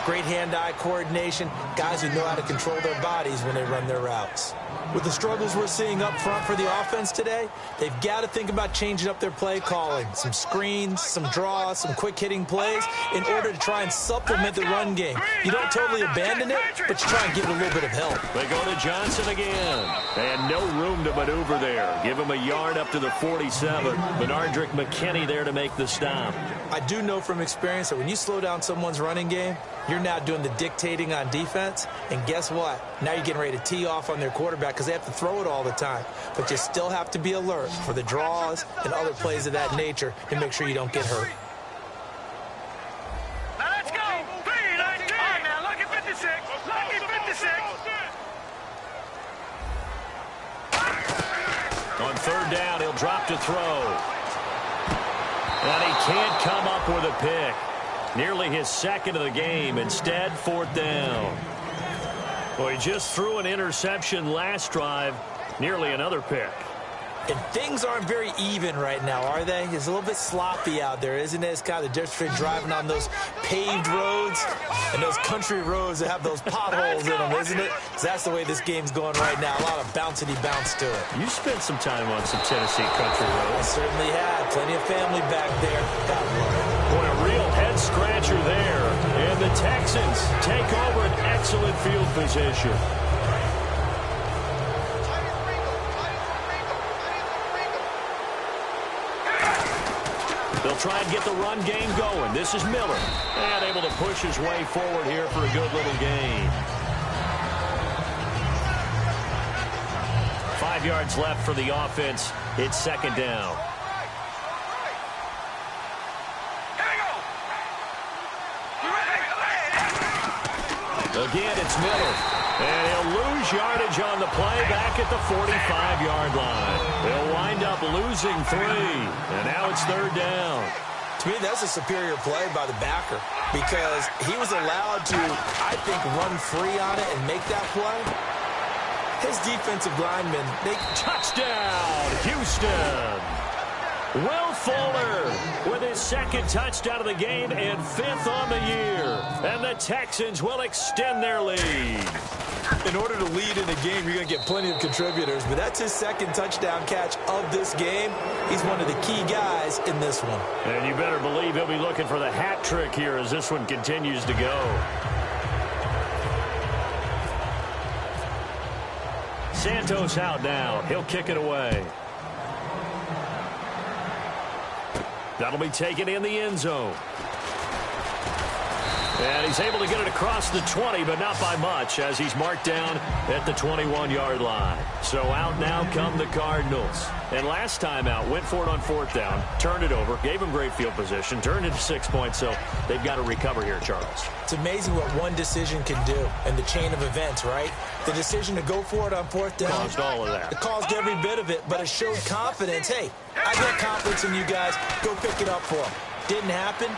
great hand-eye coordination, guys who know how to control their bodies when they run their routes. With the struggles we're seeing up front for the offense today, they've got to think about changing up their play calling. Some screens, some draws, some quick-hitting plays in order to try and supplement the run game. You don't totally abandon it, but you try and give it a little bit of help. They go to Johnson again. And no room to maneuver there. Give him a yard up to the 47. Benardrick McKinney there to make the stop. I do know from experience that when you slow down someone's running game, you're now doing the dictating on defense. And guess what? Now you're getting ready to tee off on their quarterback because they have to throw it all the time. But you still have to be alert for the draws and other plays of that nature to make sure you don't get hurt. Now let's go. 3-19. All right, now look at 56. Look at 56. On 3rd down, he'll drop to throw. And he can't come up with a pick. Nearly his 2nd of the game. Instead, 4th down. Well, he just threw an interception last drive. Nearly another pick. And things aren't very even right now, are they? It's a little bit sloppy out there, isn't it? It's kind of the difference between driving on those paved roads and those country roads that have those potholes in them, isn't it? 'Cause that's the way this game's going right now. A lot of bouncy bounce to it. You spent some time on some Tennessee country I roads. certainly had. Plenty of family back there. God love it. Boy, a real head-scratcher there. And the Texans take over an excellent field position. They'll try and get the run game going. This is Miller. And able to push his way forward here for a good little gain. 5 yards left for the offense. It's second down. Again, it's Miller. And he'll lose yardage on the play back at the 45-yard line. They'll wind up losing 3. And now it's third down. To me, that's a superior play by the backer because he was allowed to, I think, run free on it and make that play. His defensive linemen, Touchdown, Houston. Will Fuller with his second touchdown of the game and 5th on the year. And the Texans will extend their lead. in order to lead in a game, you're going to get plenty of contributors, but that's his second touchdown catch of this game. He's one of the key guys in this one. And you better believe he'll be looking for the hat trick here as this one continues to go. Santos out now. He'll kick it away. That'll be taken in the end zone. And he's able to get it across the 20, but not by much, as he's marked down at the 21-yard line. So out now come the Cardinals. And last time out, went for it on 4th down, turned it over, gave him great field position, turned it to 6 points, so they've got to recover here, Charles. It's amazing what one decision can do in the chain of events, right? The decision to go for it on 4th down. Caused all of that. It caused every bit of it, but it showed confidence. Hey, I got confidence in you guys. Go pick it up for them. Didn't happen.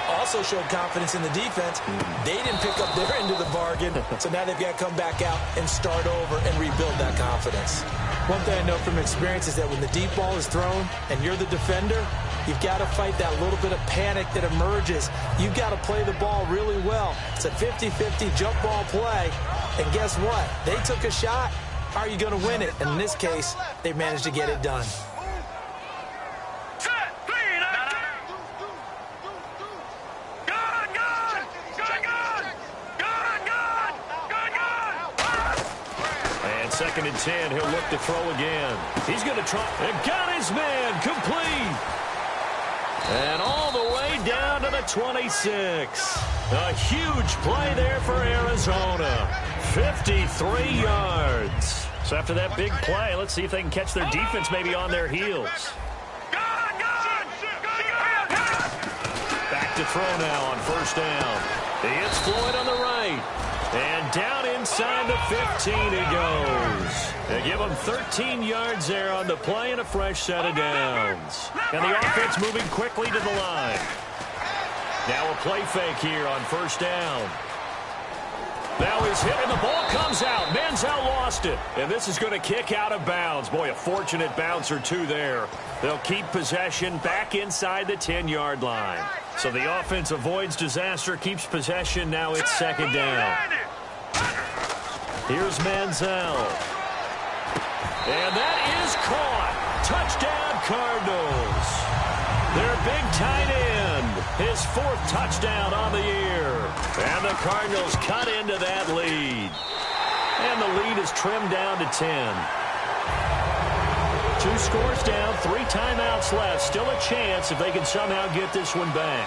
Also showed confidence in the defense. They didn't pick up their end of the bargain, so now they've got to come back out and start over and rebuild that confidence. One thing I know from experience is that when the deep ball is thrown and you're the defender, you've got to fight that little bit of panic that emerges. You've got to play the ball really well. It's a 50-50 jump ball play, and guess what? They took a shot. How are you going to win it? And in this case, they managed to get it done. Second and 10, he'll look to throw again. He's going to try. And got his man complete. And all the way down to the 26. A huge play there for Arizona. 53 yards. So after that big play, let's see if they can catch their defense maybe on their heels. Back to throw now on 1st down. It's Floyd on the right. And down inside the 15 he goes. They give him 13 yards there on the play and a fresh set of downs. And the offense moving quickly to the line. Now a play fake here on 1st down. Now he's hit and the ball comes out. Manziel lost it. And this is going to kick out of bounds. Boy, a fortunate bounce or two there. They'll keep possession back inside the 10-yard line. So the offense avoids disaster, keeps possession. Now it's 2nd down. Here's Manziel. And that is caught. Touchdown, Cardinals. Their big tight end. His 4th touchdown on the year. And the Cardinals cut into that lead. And the lead is trimmed down to 10. 2 scores down, 3 timeouts left. Still a chance if they can somehow get this one back.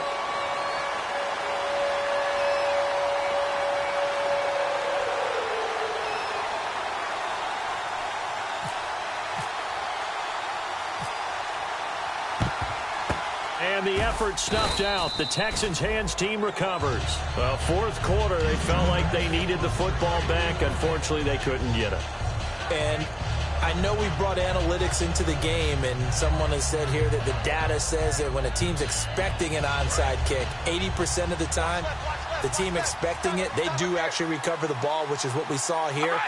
And the effort snuffed out. The Texans' hands team recovers. Well, 4th quarter, they felt like they needed the football back. Unfortunately, they couldn't get it. And I know we brought analytics into the game, and someone has said here that the data says that when a team's expecting an onside kick, 80% of the time, the team expecting it, they do actually recover the ball, which is what we saw here.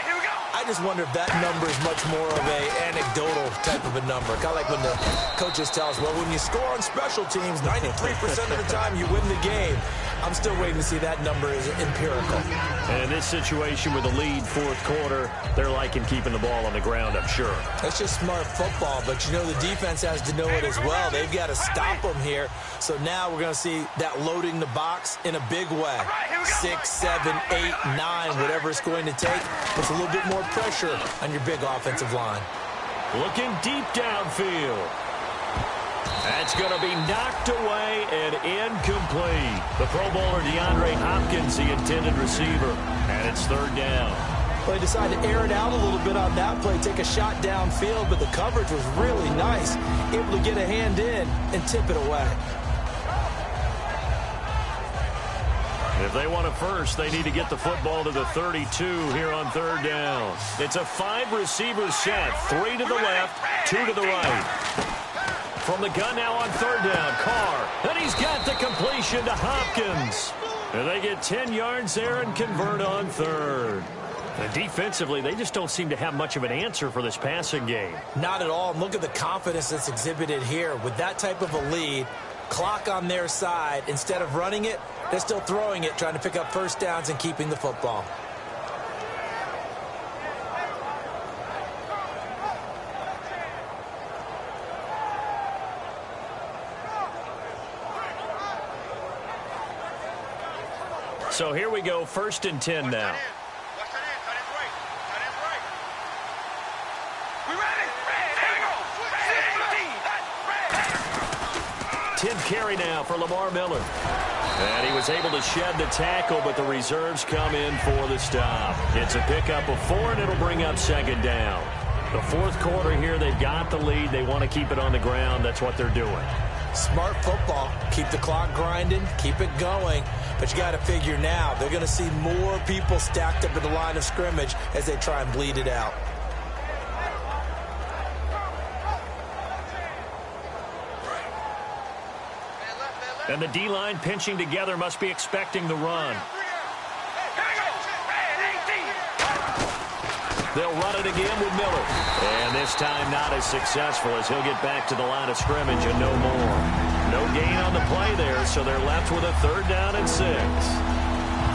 I just wonder if that number is much more of a anecdotal type of a number. Kind of like when the coaches tell us, well, when you score on special teams, 93% of the time you win the game. I'm still waiting to see that number is empirical. And in this situation with the lead fourth quarter, they're liking keeping the ball on the ground, I'm sure. That's just smart football, but you know the defense has to know it as well. They've got to stop them here. So now we're going to see that loading the box in a big way. 6, 7, 8, 9, whatever it's going to take. With a little bit more pressure on your big offensive line. Looking deep downfield. That's going to be knocked away and incomplete. The Pro Bowler DeAndre Hopkins, the intended receiver, and it's third down. Well, he decided to air it out a little bit on that play, take a shot downfield, but the coverage was really nice. Able to get a hand in and tip it away. If they want a first, they need to get the football to the 32 here on third down. It's a 5-receiver set, 3 to the left, 2 to the right. From the gun now on third down, Carr, and he's got the completion to Hopkins. And they get 10 yards there and convert on third. And defensively, they just don't seem to have much of an answer for this passing game. Not at all. And look at the confidence that's exhibited here. With that type of a lead, clock on their side, instead of running it, they're still throwing it, trying to pick up first downs and keeping the football. So here we go, 1st and 10 now. 10 carry now for Lamar Miller. And he was able to shed the tackle, but the reserves come in for the stop. It's a pickup of 4, and it'll bring up second down. The fourth quarter here, they've got the lead. They want to keep it on the ground. That's what they're doing. Smart football. Keep the clock grinding, keep it going. But you got to figure now, they're going to see more people stacked up at the line of scrimmage as they try and bleed it out. And the D-line pinching together must be expecting the run. They'll run it again with Miller. And this time not as successful as he'll get back to the line of scrimmage and no more. No gain on the play there, so they're left with a 3rd down and 6.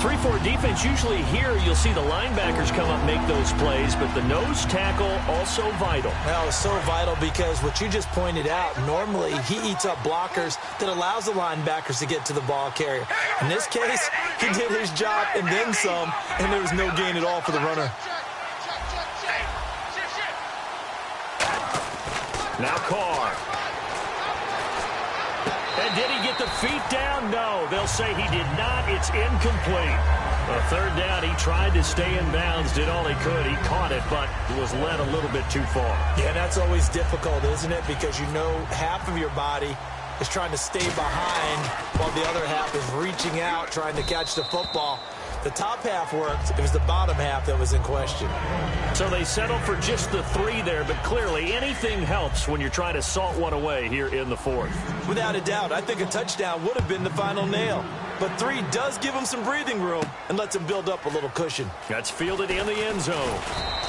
3-4 defense, usually here you'll see the linebackers come up and make those plays, but the nose tackle also vital. Well, it's so vital because what you just pointed out, normally he eats up blockers that allows the linebackers to get to the ball carrier. In this case, he did his job and then some, and there was no gain at all for the runner. Now Carr. And did he get the feet down? No. They'll say he did not. It's incomplete. A 3rd down. He tried to stay in bounds, did all he could. He caught it, but was led a little bit too far. Yeah, that's always difficult, isn't it? Because you know half of your body is trying to stay behind while the other half is reaching out, trying to catch the football. The top half worked. It was the bottom half that was in question. So they settled for just the 3 there, but clearly anything helps when you're trying to salt one away here in the 4th. Without a doubt, I think a touchdown would have been the final nail. But 3 does give him some breathing room and lets him build up a little cushion. That's fielded in the end zone.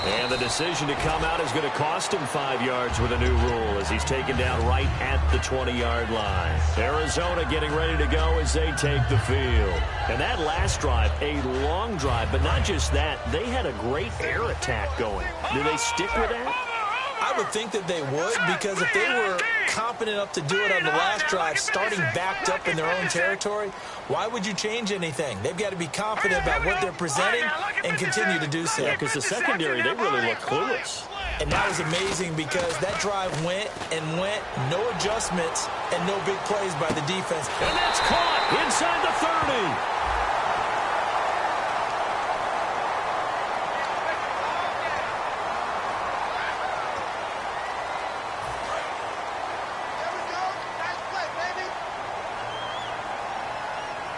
And the decision to come out is going to cost him 5 yards with a new rule as he's taken down right at the 20-yard line. Arizona getting ready to go as they take the field. And that last drive, a long drive, but not just that. They had a great air attack going. Do they stick with that? I would think that they would, because if they were confident enough to do it on the last drive, starting backed up in their own territory, why would you change anything? They've got to be confident about what they're presenting and continue to do so. Yeah, because the secondary, they really look clueless. And that was amazing because that drive went and went, no adjustments and no big plays by the defense. And that's caught inside the 30.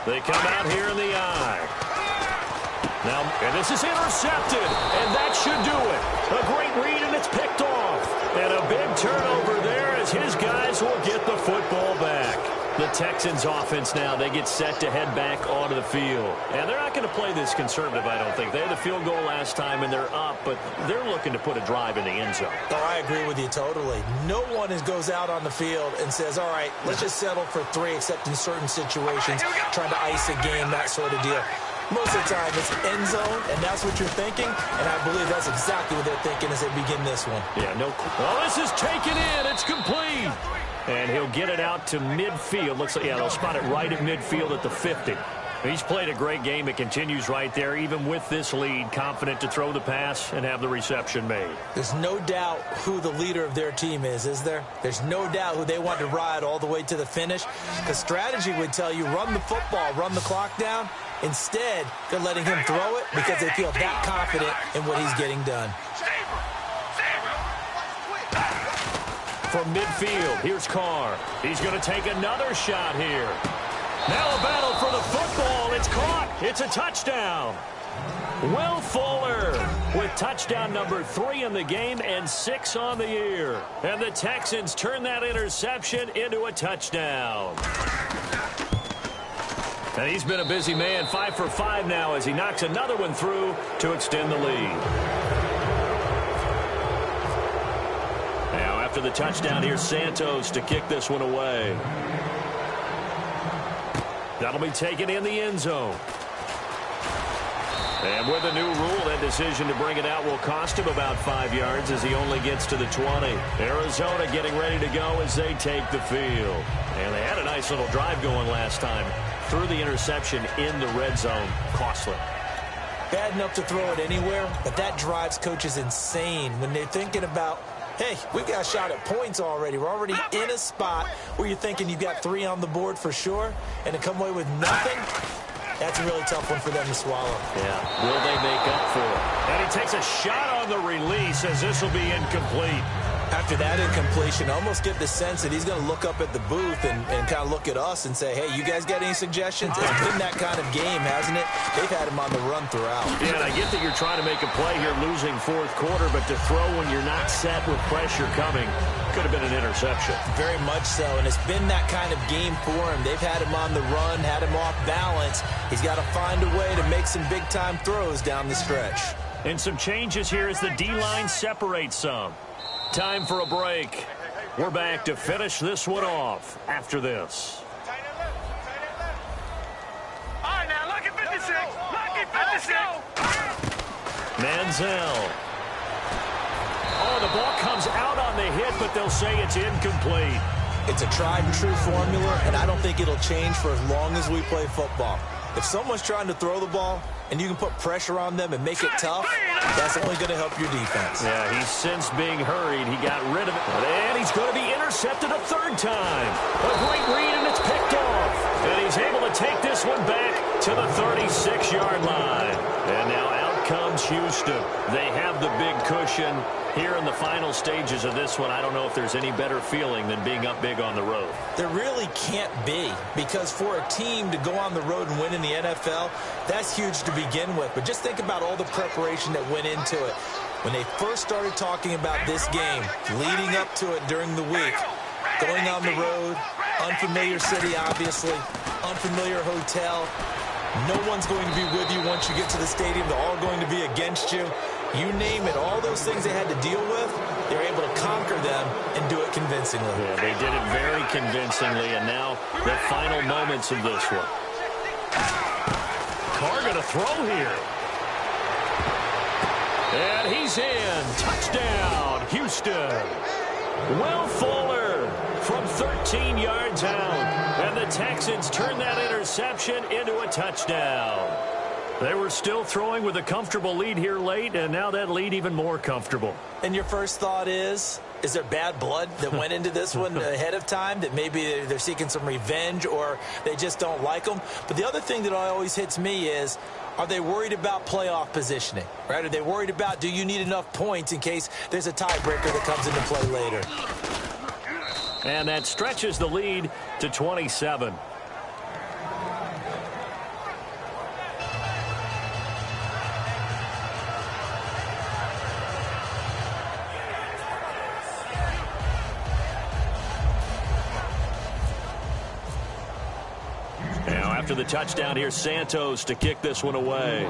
They come out here in the eye. Now, and this is intercepted, and that should do it. A great read, and it's picked off. And a big turnover there as his guys will get the football back. The Texans offense now, they get set to head back onto the field. And they're not going to play this conservative, I don't think. They had the field goal last time, and they're up, but they're looking to put a drive in the end zone. Oh, I agree with you totally. No one goes out on the field and says, all right, let's just settle for 3, except in certain situations, trying to ice a game, that sort of deal. Most of the time, it's end zone, and that's what you're thinking, and I believe that's exactly what they're thinking as they begin this one. Yeah, no. Well, this is taken in. It's complete. And he'll get it out to midfield. Looks like, yeah, they'll spot it right at midfield at the 50. He's played a great game. It continues right there, even with this lead, confident to throw the pass and have the reception made. There's no doubt who the leader of their team is there? There's no doubt who they want to ride all the way to the finish. The strategy would tell you run the football, run the clock down. Instead, they're letting him throw it because they feel that confident in what he's getting done. From midfield, here's Carr. He's going to take another shot here. Now a battle for the football. It's caught. It's a touchdown. Will Fuller with touchdown number 3 in the game and 6 on the year. And the Texans turn that interception into a touchdown. And he's been a busy man, 5 for 5 now as he knocks another one through to extend the lead. Now after the touchdown, here's Santos to kick this one away. That'll be taken in the end zone. And with a new rule, that decision to bring it out will cost him about 5 yards as he only gets to the 20. Arizona getting ready to go as they take the field. And they had a nice little drive going last time. Threw the interception in the red zone. Costly. Bad enough to throw it anywhere, but that drives coaches insane when they're thinking about, hey, we got a shot at points already. We're already in a spot where you're thinking you've got 3 on the board for sure, and to come away with nothing, that's a really tough one for them to swallow. Yeah, will they make up for it? And he takes a shot on the release as this will be incomplete. After that incompletion, I almost get the sense that he's going to look up at the booth and kind of look at us and say, hey, you guys got any suggestions? It's been that kind of game, hasn't it? They've had him on the run throughout. Yeah, and I get that you're trying to make a play here losing 4th quarter, but to throw when you're not set with pressure coming could have been an interception. Very much so, and it's been that kind of game for him. They've had him on the run, had him off balance. He's got to find a way to make some big-time throws down the stretch. And some changes here as the D-line separates some. Time for a break. We're back to finish this one off after this. All right, now, look at 56. Look at 56. Manziel. Oh, the ball comes out on the hit, but they'll say it's incomplete. It's a tried-and-true formula, and I don't think it'll change for as long as we play football. If someone's trying to throw the ball and you can put pressure on them and make it tough, that's only going to help your defense. Yeah, he's since being hurried. He got rid of it. And he's going to be intercepted a 3rd time. A great read, and it's picked off. And he's able to take this one back to the 36-yard line. And now out comes Houston. They have the big cushion. Here in the final stages of this one, I don't know if there's any better feeling than being up big on the road. There really can't be, because for a team to go on the road and win in the NFL, that's huge to begin with. But just think about all the preparation that went into it. When they first started talking about this game, leading up to it during the week, going on the road, unfamiliar city, obviously, unfamiliar hotel. No one's going to be with you once you get to the stadium. They're all going to be against you. You name it, all those things they had to deal with, they're able to conquer them and do it convincingly. Yeah, they did it very convincingly, and now the final moments of this one. Carr going to throw here. And he's in. Touchdown, Houston. Will Fuller from 13 yards out. And the Texans turn that interception into a touchdown. They were still throwing with a comfortable lead here late, and now that lead even more comfortable. And your first thought is there bad blood that went into this one ahead of time, that maybe they're seeking some revenge or they just don't like them? But the other thing that always hits me is, are they worried about playoff positioning? Right? Are they worried about, do you need enough points in case there's a tiebreaker that comes into play later? And that stretches the lead to 27. after the touchdown, here's Santos to kick this one away.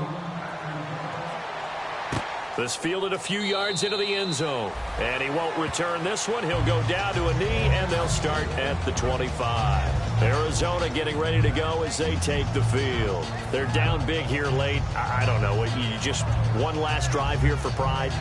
This fielded a few yards into the end zone. And he won't return this one. He'll go down to a knee, and they'll start at the 25. Arizona getting ready to go as they take the field. They're down big here late. I don't know. You just one last drive here for pride?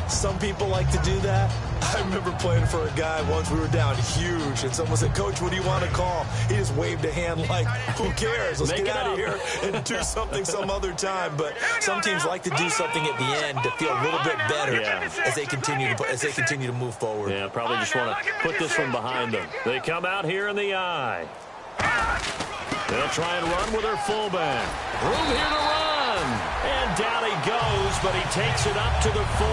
Some people like to do that. I remember playing for a guy once. We were down huge, and someone said, "Coach, what do you want to call?" He just waved a hand like, who cares? Let's get out of here and do something some other time. But some teams like to do something at the end to feel a little bit better as they continue to move forward. Yeah, probably just want to put this one behind them. They come out here in the I. They'll try and run with their fullback. Room here to run. And down he goes, but he takes it up to the 40.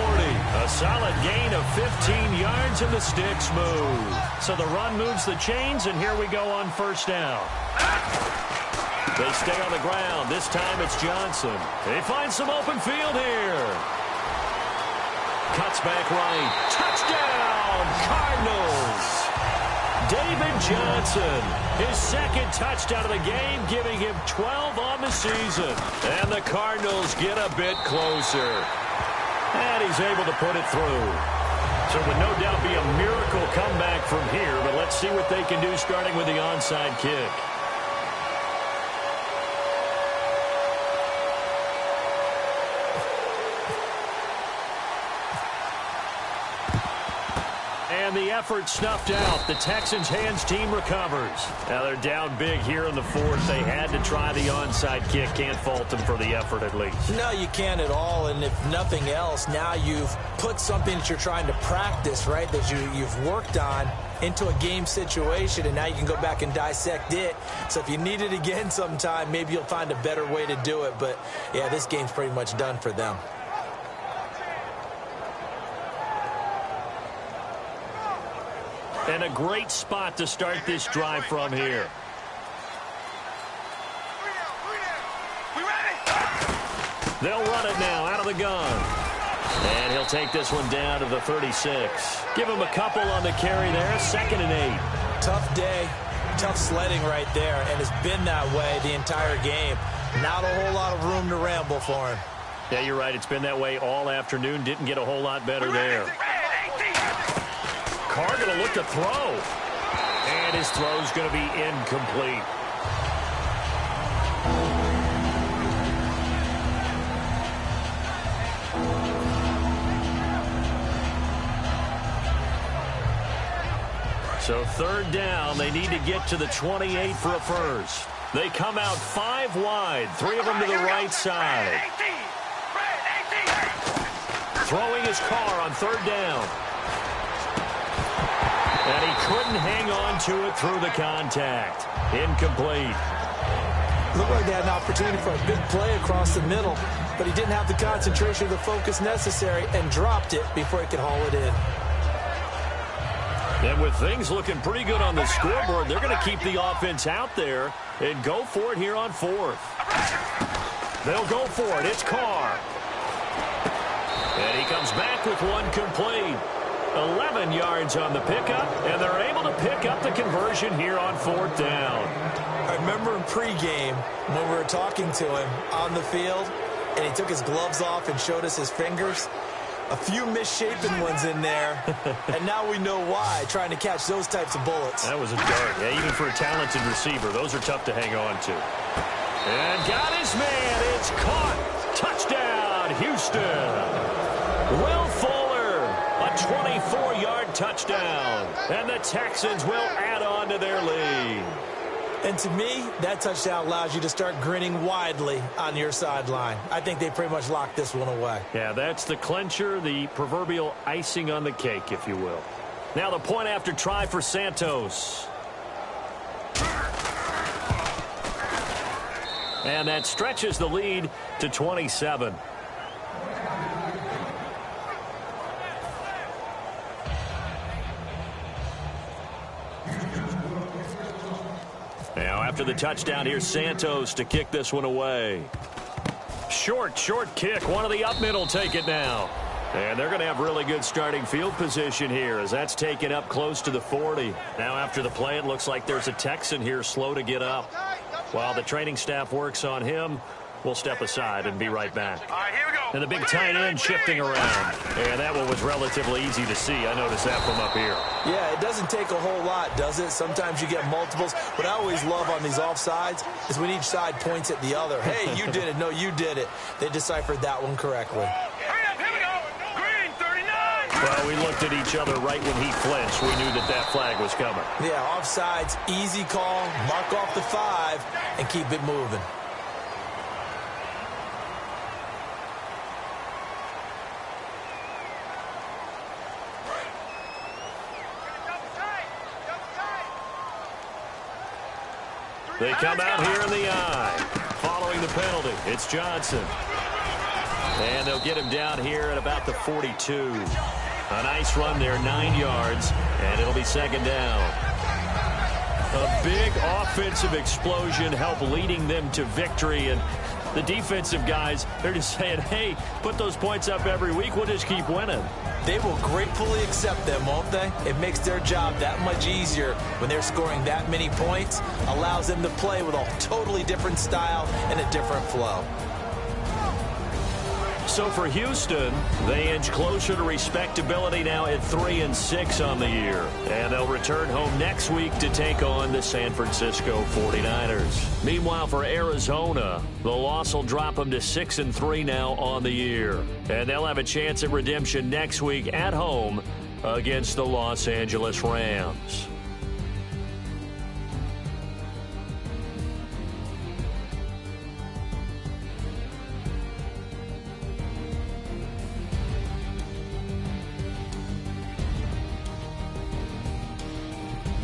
A solid gain of 15 yards, and the sticks move. So the run moves the chains, and here we go on first down. They stay on the ground. This time it's Johnson. They find some open field here. Cuts back right. Touchdown, Cardinals. David Johnson, his second touchdown of the game, giving him 12 on the season. And the Cardinals get a bit closer. And he's able to put it through. So it would no doubt be a miracle comeback from here, but let's see what they can do starting with the onside kick. And the effort snuffed out. The Texans' hands team recovers. Now they're down big here in the fourth. They had to try the onside kick. Can't fault them for the effort at least. No, you can't at all. And if nothing else, now you've put something that you're trying to practice, right, that you've worked on into a game situation, and now you can go back and dissect it. So if you need it again sometime, maybe you'll find a better way to do it. But, yeah, this game's pretty much done for them. And a great spot to start this drive from here. They'll run it now out of the gun. And he'll take this one down to the 36. Give him a couple on the carry there. 2nd and 8. Tough day. Tough sledding right there. And it's been that way the entire game. Not a whole lot of room to ramble for him. Yeah, you're right. It's been that way all afternoon. Didn't get a whole lot better there. Carr going to look to throw. And his throw's going to be incomplete. So 3rd down. They need to get to the 28 for a first. They come out 5 wide. 3 of them to the right side. Throwing his Carr on 3rd down. And he couldn't hang on to it through the contact. Incomplete. Looked like they had an opportunity for a big play across the middle, but he didn't have the concentration or the focus necessary and dropped it before he could haul it in. And with things looking pretty good on the scoreboard, they're going to keep the offense out there and go for it here on 4th. They'll go for it. It's Carr. And he comes back with one complete. 11 yards on the pickup, and they're able to pick up the conversion here on 4th down. I remember in pregame when we were talking to him on the field, and he took his gloves off and showed us his fingers. A few misshapen ones in there, and now we know why, trying to catch those types of bullets. That was a dart. Yeah, even for a talented receiver, those are tough to hang on to. And got his man. It's caught. Touchdown, Houston. Will Fuller, a 24-yard touchdown. And the Texans will add on to their lead. And to me, that touchdown allows you to start grinning widely on your sideline. I think they pretty much locked this one away. Yeah, that's the clincher, the proverbial icing on the cake, if you will. Now the point after try for Santos. And that stretches the lead to 27. Now after the touchdown, here's Santos to kick this one away. Short kick. One of the up middle take it now. And they're going to have really good starting field position here as that's taken up close to the 40. Now after the play, it looks like there's a Texan here slow to get up. While the training staff works on him, we'll step aside and be right back. All right, here we go. And the big tight end shifting around. And that one was relatively easy to see. I noticed that from up here. Yeah, it doesn't take a whole lot, does it? Sometimes you get multiples. What I always love on these offsides is when each side points at the other. Hey, you did it. No, you did it. They deciphered that one correctly. Hurry up, here we go. Green, 39. Well, we looked at each other right when he flinched. We knew that that flag was coming. Yeah, offsides, easy call, mark off the 5, and keep it moving. They come out here in the eye. Following the penalty, it's Johnson. And they'll get him down here at about the 42. A nice run there, 9 yards, and it'll be second down. A big offensive explosion helped leading them to victory, and the defensive guys, they're just saying, hey, put those points up every week, we'll just keep winning. They will gratefully accept them, won't they? It makes their job that much easier when they're scoring that many points, allows them to play with a totally different style and a different flow. So for Houston, they inch closer to respectability now at 3-6 on the year. And they'll return home next week to take on the San Francisco 49ers. Meanwhile, for Arizona, the loss will drop them to 6-3 now on the year. And they'll have a chance at redemption next week at home against the Los Angeles Rams.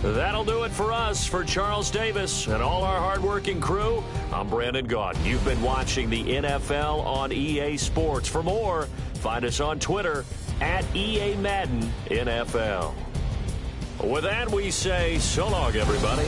That'll do it for us. For Charles Davis and all our hardworking crew, I'm Brandon Gaudin. You've been watching the NFL on EA Sports. For more, find us on Twitter at EA Madden NFL. With that, we say so long, everybody.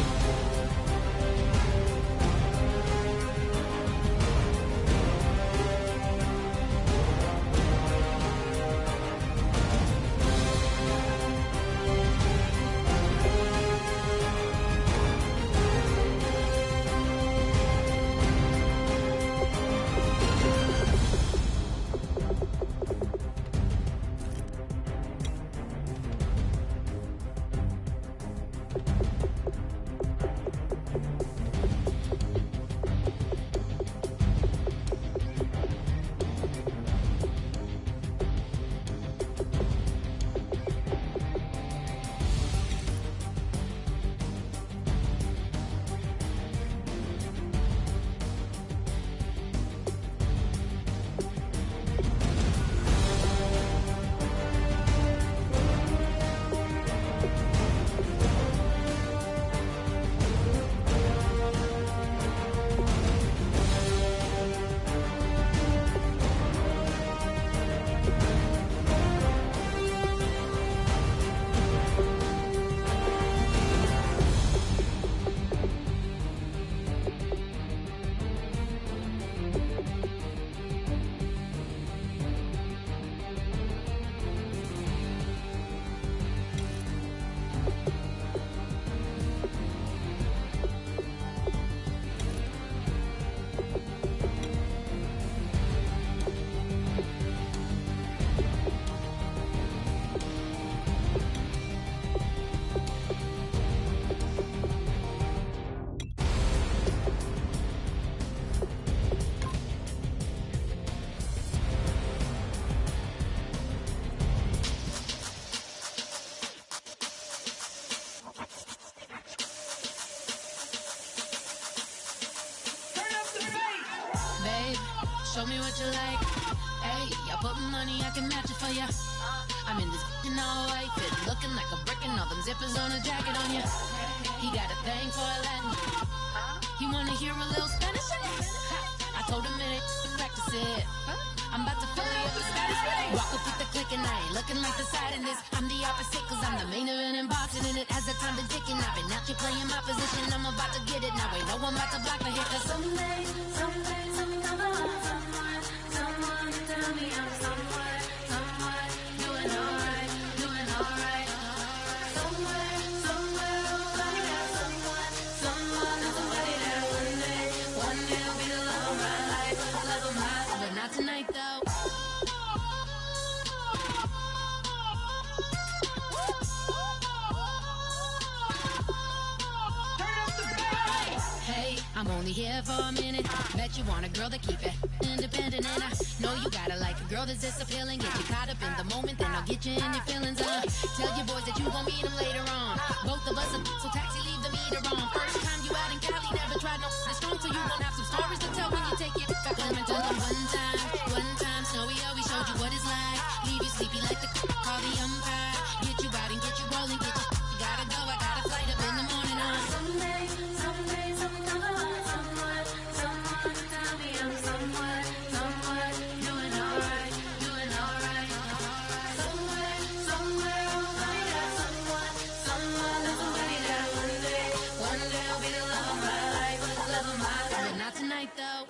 Show me what you like. Hey, I put money, I can match it for ya. I'm in this all white fit, looking like a brick and all them zippers on a jacket on ya. He got a thing for a Latin. He wanna hear a little Spanish? I told him it ain't practice it. I'm about to fill you up with Spanish. Walk up with the click and I ain't looking like the side in this. I'm the opposite cause I'm the main event in boxing and it has the time been ticking. I've been out here playing my position, I'm about to get it. Now ain't no one about to block me here cause someday, someone tell me I'm someone doing alright, doing alright. Somewhere, somebody got somebody that one day tonight though. Hey, I'm only here for a minute. Bet you want a girl to keep it independent, and I know you gotta like a girl that's this appealing. Get you caught up in the moment, then I'll get you in your feelings. Tell your boys that you gon' meet them later on. Both of us are so taxi, leave the meter on. First time you out in Cali, never tried no this strong, so you gon' have some stories to tell when you take it back home and tell them one time, Snowy always showed you what it's like. Leave you sleepy like the call the umpire. Get you out and get you rolling, get you gotta go. I got a flight up in the morning on. Someday, someone tell me I'm someone doing alright. Somewhere I'll find out someone that's somebody that one day I'll be the love of my life, but not tonight though.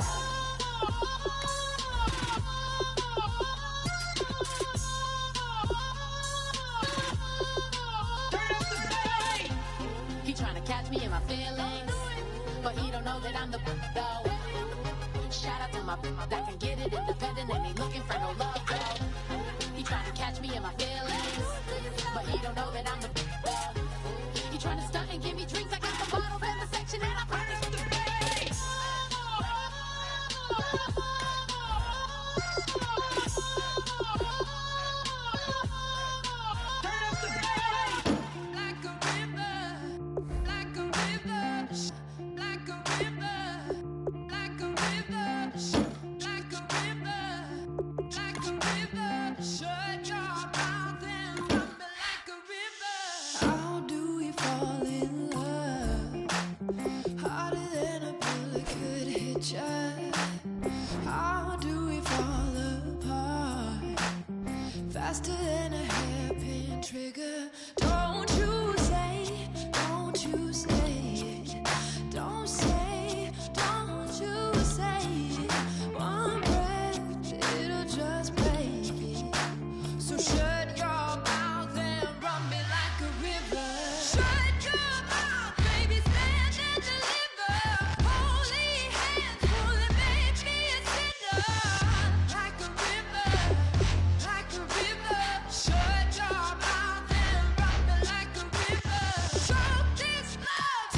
He trying to catch me in my feelings, but he don't know that I'm the though. Shout out to my that can get it independent and ain't looking for no love though. He trying to catch me in my feelings, but he don't know that I'm the though. He trying to stunt and give me drinks. I got the bottles in the section and I promise to pay. How do we fall apart faster than a hairpin trigger? Don't you say it, don't say it. One breath, it'll just break it. So shut your mouth and run me like a river. Shut your mouth, baby, stand and deliver. Holy hands, holy, make me a sinner. Like a river. Shut your mouth and run me like a river. Choke this love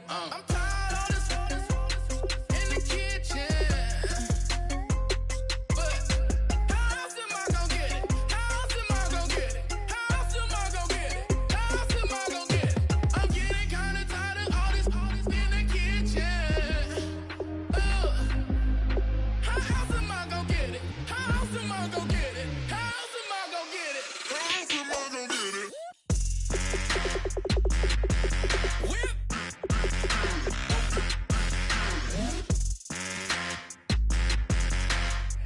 I'm tired of this in the kitchen. But how else am I gonna get it? How else am I gonna get it? How else am I gonna get it? How else am I gonna get it? I'm getting kinda tired of all this in the kitchen. How else am I gonna get it? How else am I gonna get it? How else am I gonna get it? How else am I gonna get it? Whip.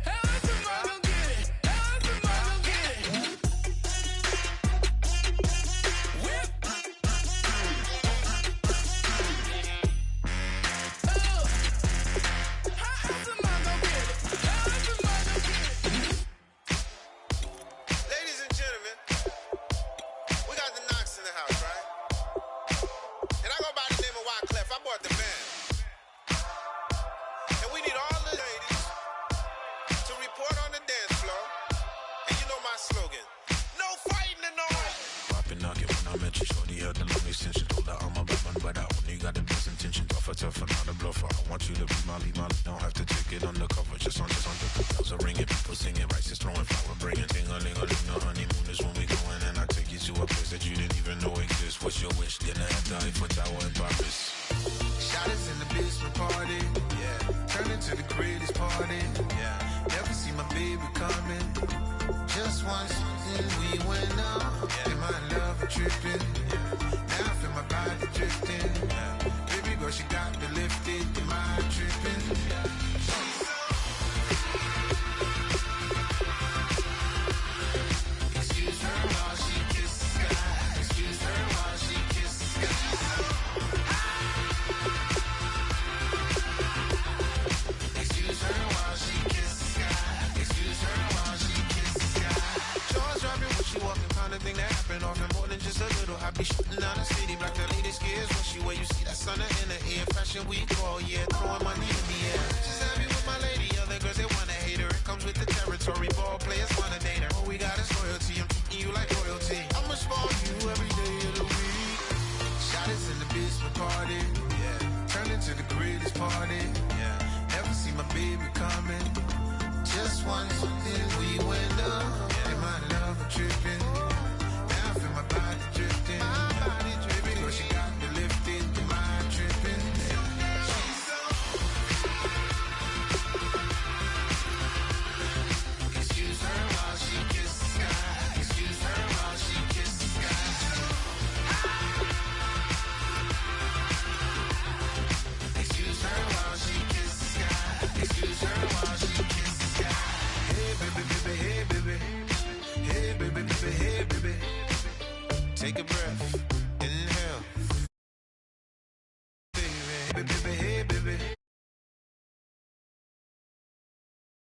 How else am I gonna get it? How else am I gonna get it? Whip. How else am I gonna get it? How else am I gonna get it? Ladies and gentlemen, we got the Knox in the house, right? And I go by the name of Wyclef. I bought the band. And we need all the ladies to report on the dance floor. And you know my slogan, no fighting in no way. Poppin' nugget when I met you, shorty had the long extension. Told her I'm a bad one, but I only got the best intention. Tougher, not a bluffer. I want you to be Molly. Don't have to take it undercover. Just on the bells are ringing, people singing, rice throwing, flower bringing. Ting-a-ling-a-ling, the honeymoon is when we going, and I take you to a place that you didn't even know exists. What's your wish? Dinner at the Eiffel Tower in Paris. Shot us in the basement party, yeah. Turn into the greatest party, yeah. Never see my baby coming. Just once, then we went up. Yeah. And my love tripping, yeah. Now I feel my body drifting, yeah. Baby girl, she got me lifted. My tripping, yeah. Excuse her while she kisses the sky. Excuse her while she kisses the sky. Excuse her while she kisses the sky. Excuse her while she kisses the sky. Jaws dropping when she walking, kind of thing that happen often more than just a little. I be shooting down the city, black the latest gears. When she wear, you see that sun in the air. Fashion week all year, throwing money in the air. She's happy with my lady, other girls they wanna hate her. It comes with the territory, ball players wanna date her. All we got is loyalty, I'm treating you like royalty. I'ma spoil you every day of the week. Shot us in the basement party, yeah. Turned into the greatest party, yeah. Never see my baby coming. Just once, then we went up, yeah. And my love tripping. Now I feel my body drifting. My body dripping. Baby girl, she got me lifted. My tripping. Excuse her while she kisses the sky. Excuse her while she kisses the sky. Excuse her while she kisses the sky. Excuse her while she kisses the sky. Hey baby, baby, hey baby. Hey baby, baby, hey baby. Take a breath, inhale. Baby, baby, hey baby.